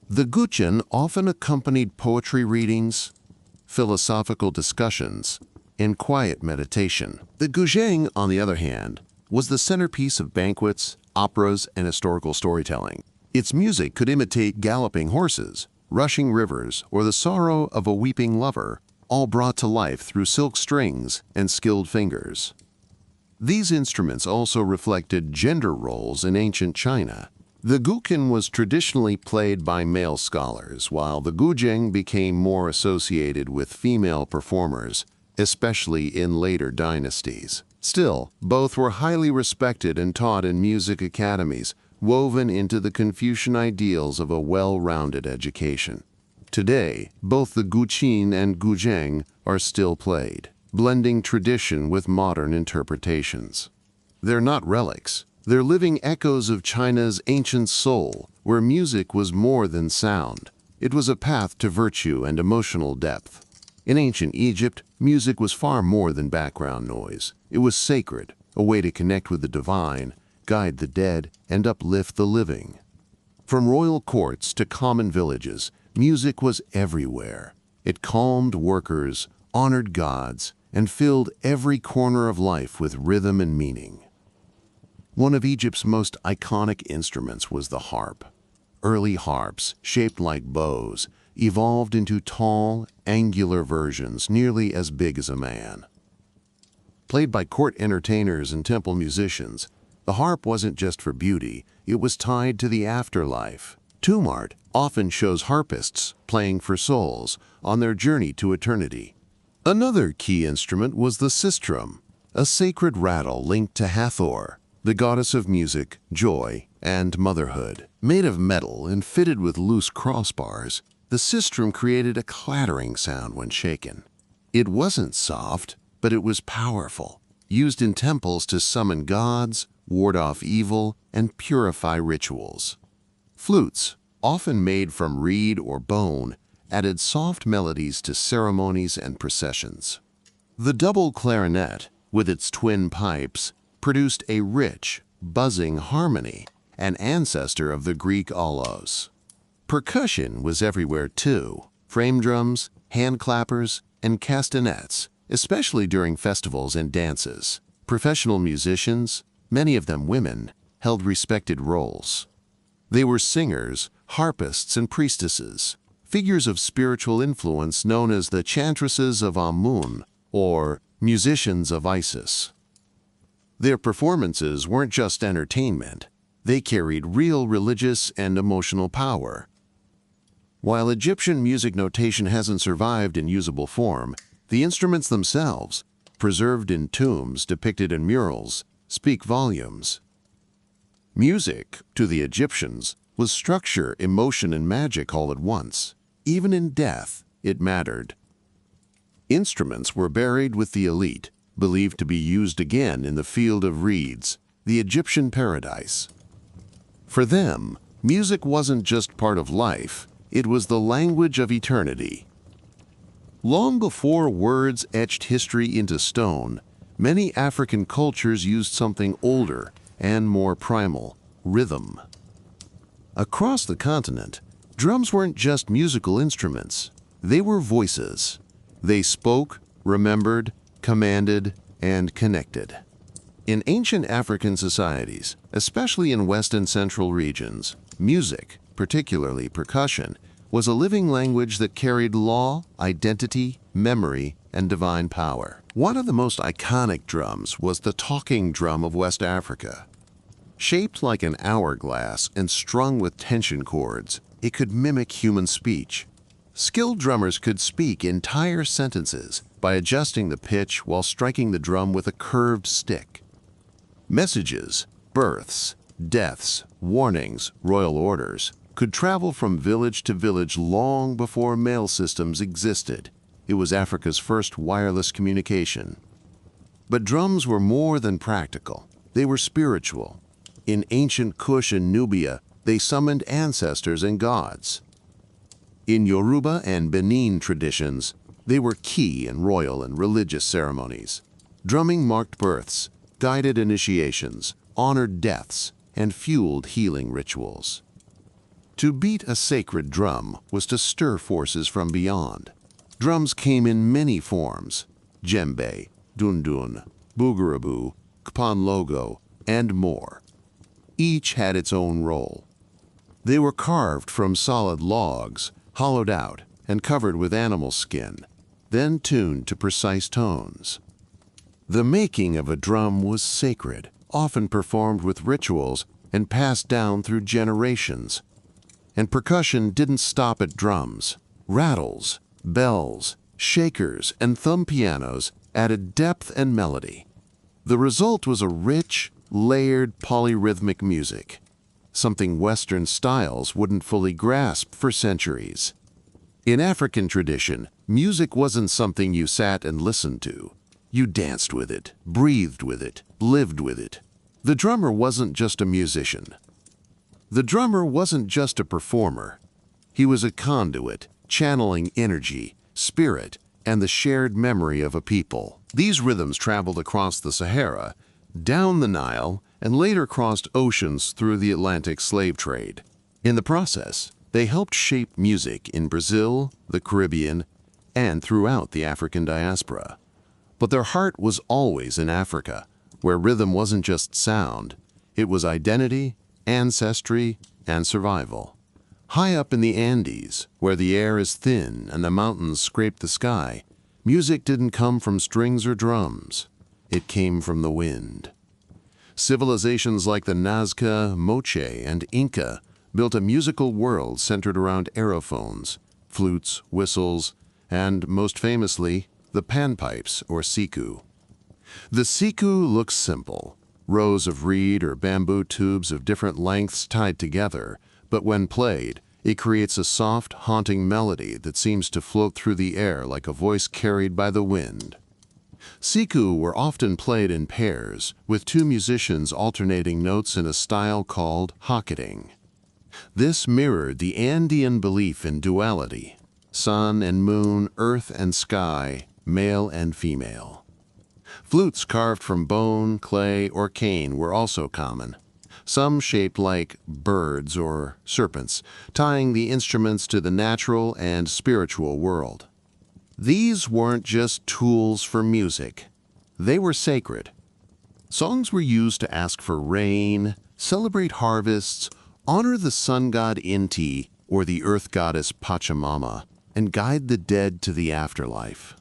The guqin often accompanied poetry readings, philosophical discussions, and quiet meditation. The guzheng, on the other hand, was the centerpiece of banquets, operas, and historical storytelling. Its music could imitate galloping horses, rushing rivers, or the sorrow of a weeping lover, all brought to life through silk strings and skilled fingers. These instruments also reflected gender roles in ancient China. The guqin was traditionally played by male scholars, while the guzheng became more associated with female performers, especially in later dynasties. Still, both were highly respected and taught in music academies, woven into the Confucian ideals of a well-rounded education. Today, both the guqin and guzheng are still played, blending tradition with modern interpretations. They're not relics. They're living echoes of China's ancient soul, where music was more than sound. It was a path to virtue and emotional depth. In ancient Egypt, music was far more than background noise. It was sacred, a way to connect with the divine, guide the dead, and uplift the living. From royal courts to common villages, music was everywhere. It calmed workers, honored gods, and filled every corner of life with rhythm and meaning. One of Egypt's most iconic instruments was the harp. Early harps, shaped like bows, evolved into tall, angular versions nearly as big as a man. Played by court entertainers and temple musicians, the harp wasn't just for beauty, it was tied to the afterlife. Tomb art often shows harpists playing for souls on their journey to eternity. Another key instrument was the sistrum, a sacred rattle linked to Hathor, the goddess of music, joy, and motherhood. Made of metal and fitted with loose crossbars, the sistrum created a clattering sound when shaken. It wasn't soft, but it was powerful, used in temples to summon gods, ward off evil, and purify rituals. Flutes, often made from reed or bone, added soft melodies to ceremonies and processions. The double clarinet, with its twin pipes, produced a rich, buzzing harmony, an ancestor of the Greek aulos. Percussion was everywhere too: frame drums, hand clappers, and castanets, especially during festivals and dances. Professional musicians, many of them women, held respected roles. They were singers, harpists and priestesses, figures of spiritual influence known as the chantresses of Amun or musicians of Isis. Their performances weren't just entertainment. They carried real religious and emotional power. While Egyptian music notation hasn't survived in usable form, the instruments themselves, preserved in tombs depicted in murals, speak volumes. Music, to the Egyptians, was structure, emotion, and magic all at once. Even in death, it mattered. Instruments were buried with the elite, believed to be used again in the field of reeds, the Egyptian paradise. For them, music wasn't just part of life, it was the language of eternity. Long before words etched history into stone, many African cultures used something older and more primal, rhythm. Across the continent, drums weren't just musical instruments, they were voices. They spoke, remembered, commanded, and connected. In ancient African societies, especially in West and Central regions, music, particularly percussion, was a living language that carried law, identity, memory, and divine power. One of the most iconic drums was the talking drum of West Africa. Shaped like an hourglass and strung with tension cords, it could mimic human speech. Skilled drummers could speak entire sentences by adjusting the pitch while striking the drum with a curved stick. Messages, births, deaths, warnings, royal orders could travel from village to village long before mail systems existed. It was Africa's first wireless communication. But drums were more than practical. They were spiritual. In ancient Kush and Nubia, they summoned ancestors and gods. In Yoruba and Benin traditions, they were key in royal and religious ceremonies. Drumming marked births, guided initiations, honored deaths, and fueled healing rituals. To beat a sacred drum was to stir forces from beyond. Drums came in many forms: djembe, dundun, bugarabu, kpanlogo, and more. Each had its own role. They were carved from solid logs, hollowed out and covered with animal skin, then tuned to precise tones. The making of a drum was sacred, often performed with rituals and passed down through generations. And percussion didn't stop at drums. Rattles, bells, shakers, and thumb pianos added depth and melody. The result was a rich, layered polyrhythmic music, something Western styles wouldn't fully grasp for centuries. In African tradition, music wasn't something you sat and listened to. You danced with it, breathed with it, lived with it. The drummer wasn't just a musician. The drummer wasn't just a performer. He was a conduit, channeling energy, spirit, and the shared memory of a people. These rhythms traveled across the Sahara, down the Nile, and later crossed oceans through the Atlantic slave trade. In the process, they helped shape music in Brazil, the Caribbean, and throughout the African diaspora. But their heart was always in Africa, where rhythm wasn't just sound, it was identity, ancestry, and survival. High up in the Andes, where the air is thin and the mountains scrape the sky, music didn't come from strings or drums. It came from the wind. Civilizations like the Nazca, Moche, and Inca built a musical world centered around aerophones, flutes, whistles, and, most famously, the panpipes or siku. The siku looks simple, rows of reed or bamboo tubes of different lengths tied together, but when played, it creates a soft, haunting melody that seems to float through the air like a voice carried by the wind. Siku were often played in pairs, with two musicians alternating notes in a style called hocketing. This mirrored the Andean belief in duality: sun and moon, earth and sky, male and female. Flutes carved from bone, clay, or cane were also common, some shaped like birds or serpents, tying the instruments to the natural and spiritual world. These weren't just tools for music. They were sacred. Songs were used to ask for rain, celebrate harvests, honor the sun god Inti or the earth goddess Pachamama, and guide the dead to the afterlife.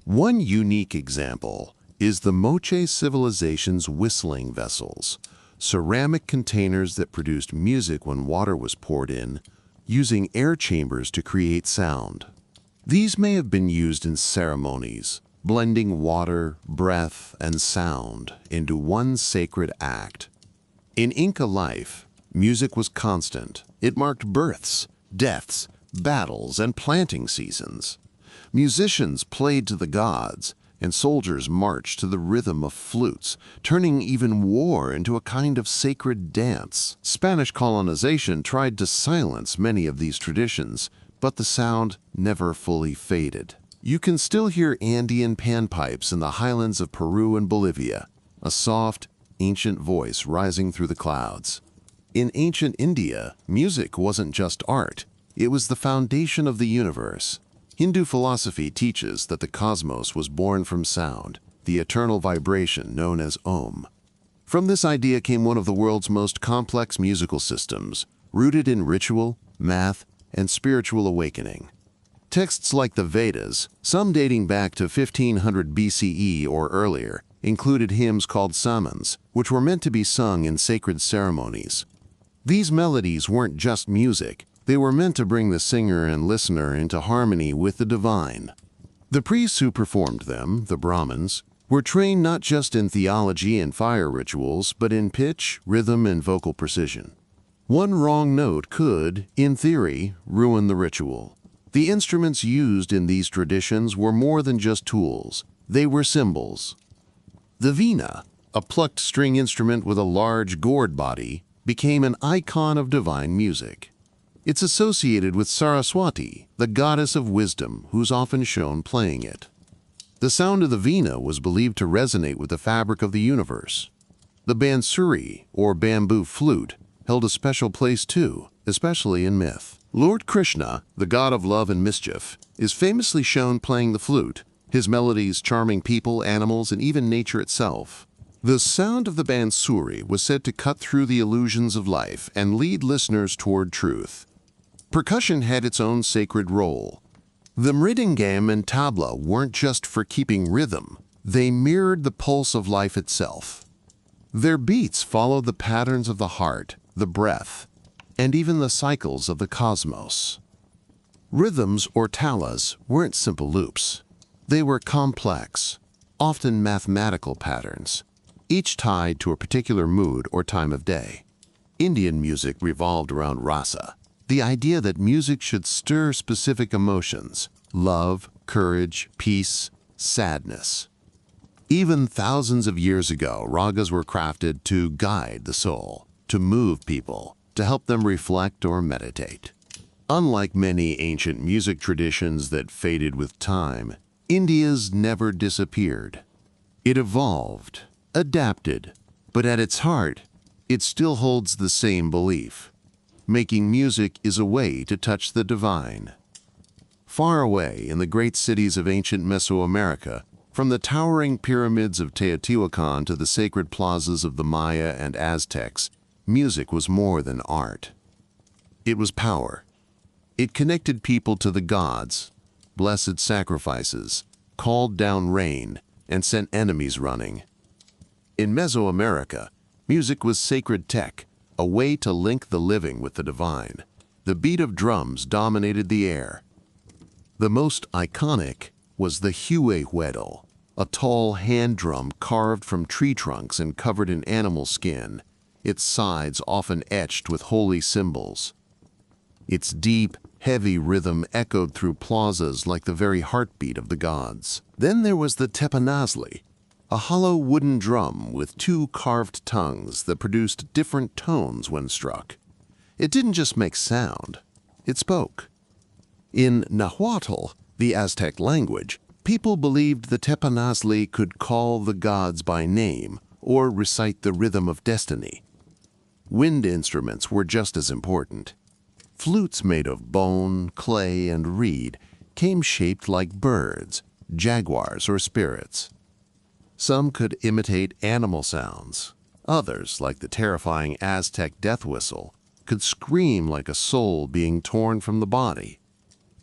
One unique example is the Moche civilization's whistling vessels, ceramic containers that produced music when water was poured in, using air chambers to create sound. These may have been used in ceremonies, blending water, breath, and sound into one sacred act. In Inca life, music was constant. It marked births, deaths, battles, and planting seasons. Musicians played to the gods, and soldiers marched to the rhythm of flutes, turning even war into a kind of sacred dance. Spanish colonization tried to silence many of these traditions, but the sound never fully faded. You can still hear Andean panpipes in the highlands of Peru and Bolivia, a soft, ancient voice rising through the clouds. In ancient India, music wasn't just art, it was the foundation of the universe. Hindu philosophy teaches that the cosmos was born from sound, the eternal vibration known as Om. From this idea came one of the world's most complex musical systems, rooted in ritual, math, and spiritual awakening. Texts like the Vedas, some dating back to 1500 BCE or earlier, included hymns called samans, which were meant to be sung in sacred ceremonies. These melodies weren't just music, they were meant to bring the singer and listener into harmony with the divine. The priests who performed them, the Brahmins, were trained not just in theology and fire rituals, but in pitch, rhythm, and vocal precision. One wrong note could, in theory, ruin the ritual. The instruments used in these traditions were more than just tools. They were symbols. The veena, a plucked string instrument with a large gourd body, became an icon of divine music. It's associated with Saraswati, the goddess of wisdom, who's often shown playing it. The sound of the veena was believed to resonate with the fabric of the universe. The bansuri, or bamboo flute, held a special place too, especially in myth. Lord Krishna, the god of love and mischief, is famously shown playing the flute, his melodies charming people, animals, and even nature itself. The sound of the bansuri was said to cut through the illusions of life and lead listeners toward truth. Percussion had its own sacred role. The mridangam and tabla weren't just for keeping rhythm, they mirrored the pulse of life itself. Their beats followed the patterns of the heart, the breath, and even the cycles of the cosmos. Rhythms or talas weren't simple loops. They were complex, often mathematical patterns, each tied to a particular mood or time of day. Indian music revolved around rasa, the idea that music should stir specific emotions: love, courage, peace, sadness. Even thousands of years ago, ragas were crafted to guide the soul, to move people, to help them reflect or meditate. Unlike many ancient music traditions that faded with time, India's never disappeared. It evolved, adapted, but at its heart, it still holds the same belief. Making music is a way to touch the divine. Far away in the great cities of ancient Mesoamerica, from the towering pyramids of Teotihuacan to the sacred plazas of the Maya and Aztecs, music was more than art. It was power. It connected people to the gods, blessed sacrifices, called down rain, and sent enemies running. In Mesoamerica, music was sacred tech, a way to link the living with the divine. The beat of drums dominated the air. The most iconic was the huehueto, a tall hand drum carved from tree trunks and covered in animal skin, its sides often etched with holy symbols. Its deep, heavy rhythm echoed through plazas like the very heartbeat of the gods. Then there was the tepanazli, a hollow wooden drum with two carved tongues that produced different tones when struck. It didn't just make sound, it spoke. In Nahuatl, the Aztec language, people believed the tepanazli could call the gods by name or recite the rhythm of destiny. Wind instruments were just as important. Flutes made of bone, clay, and reed came shaped like birds, jaguars, or spirits. Some could imitate animal sounds. Others, like the terrifying Aztec death whistle, could scream like a soul being torn from the body.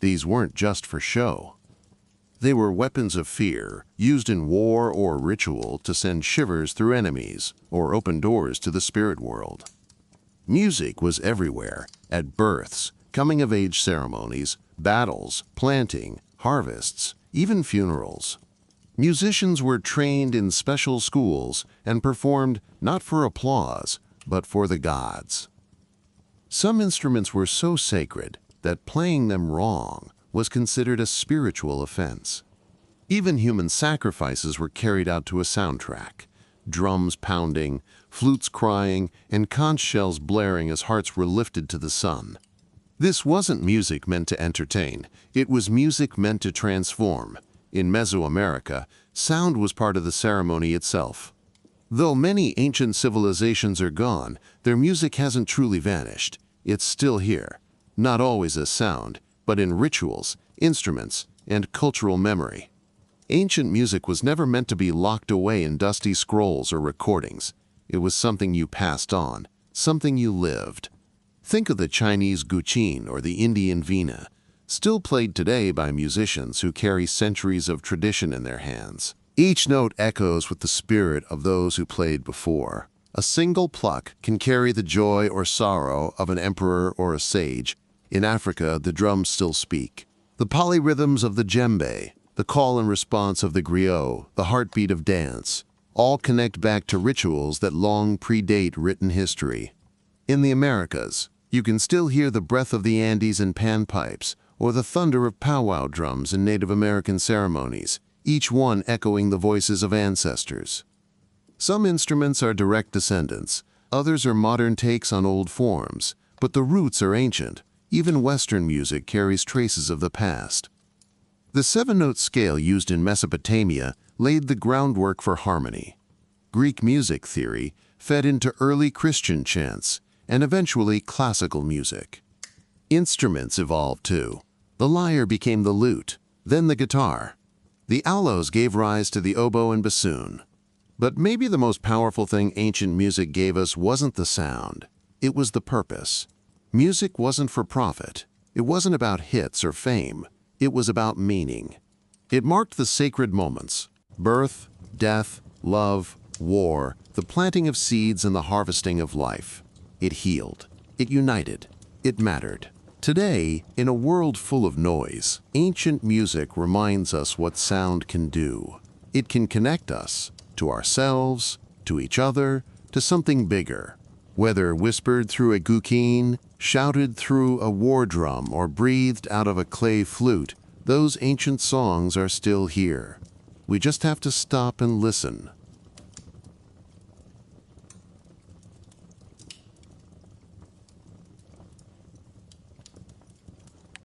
These weren't just for show. They were weapons of fear, used in war or ritual to send shivers through enemies or open doors to the spirit world. Music was everywhere, at births, coming-of-age ceremonies, battles, planting, harvests, even funerals. Musicians were trained in special schools and performed not for applause, but for the gods. Some instruments were so sacred that playing them wrong was considered a spiritual offense. Even human sacrifices were carried out to a soundtrack, drums pounding, flutes crying, and conch shells blaring as hearts were lifted to the sun. This wasn't music meant to entertain, it was music meant to transform. In Mesoamerica, sound was part of the ceremony itself. Though many ancient civilizations are gone, their music hasn't truly vanished. It's still here, not always as sound, but in rituals, instruments, and cultural memory. Ancient music was never meant to be locked away in dusty scrolls or recordings. It was something you passed on, something you lived. Think of the Chinese guqin or the Indian veena, still played today by musicians who carry centuries of tradition in their hands. Each note echoes with the spirit of those who played before. A single pluck can carry the joy or sorrow of an emperor or a sage. In Africa, the drums still speak. The polyrhythms of the djembe, the call and response of the griot, the heartbeat of dance, all connect back to rituals that long predate written history. In the Americas, you can still hear the breath of the Andes in panpipes, or the thunder of powwow drums in Native American ceremonies, each one echoing the voices of ancestors. Some instruments are direct descendants, others are modern takes on old forms, but the roots are ancient. Even Western music carries traces of the past. The seven-note scale used in Mesopotamia laid the groundwork for harmony. Greek music theory fed into early Christian chants and eventually classical music. Instruments evolved too. The lyre became the lute, then the guitar. The aulos gave rise to the oboe and bassoon. But maybe the most powerful thing ancient music gave us wasn't the sound, it was the purpose. Music wasn't for profit. It wasn't about hits or fame. It was about meaning. It marked the sacred moments: birth, death, love, war, the planting of seeds and the harvesting of life. It healed. It united. It mattered. Today, in a world full of noise, ancient music reminds us what sound can do. It can connect us to ourselves, to each other, to something bigger. Whether whispered through a guqin, shouted through a war drum, or breathed out of a clay flute, those ancient songs are still here. We just have to stop and listen.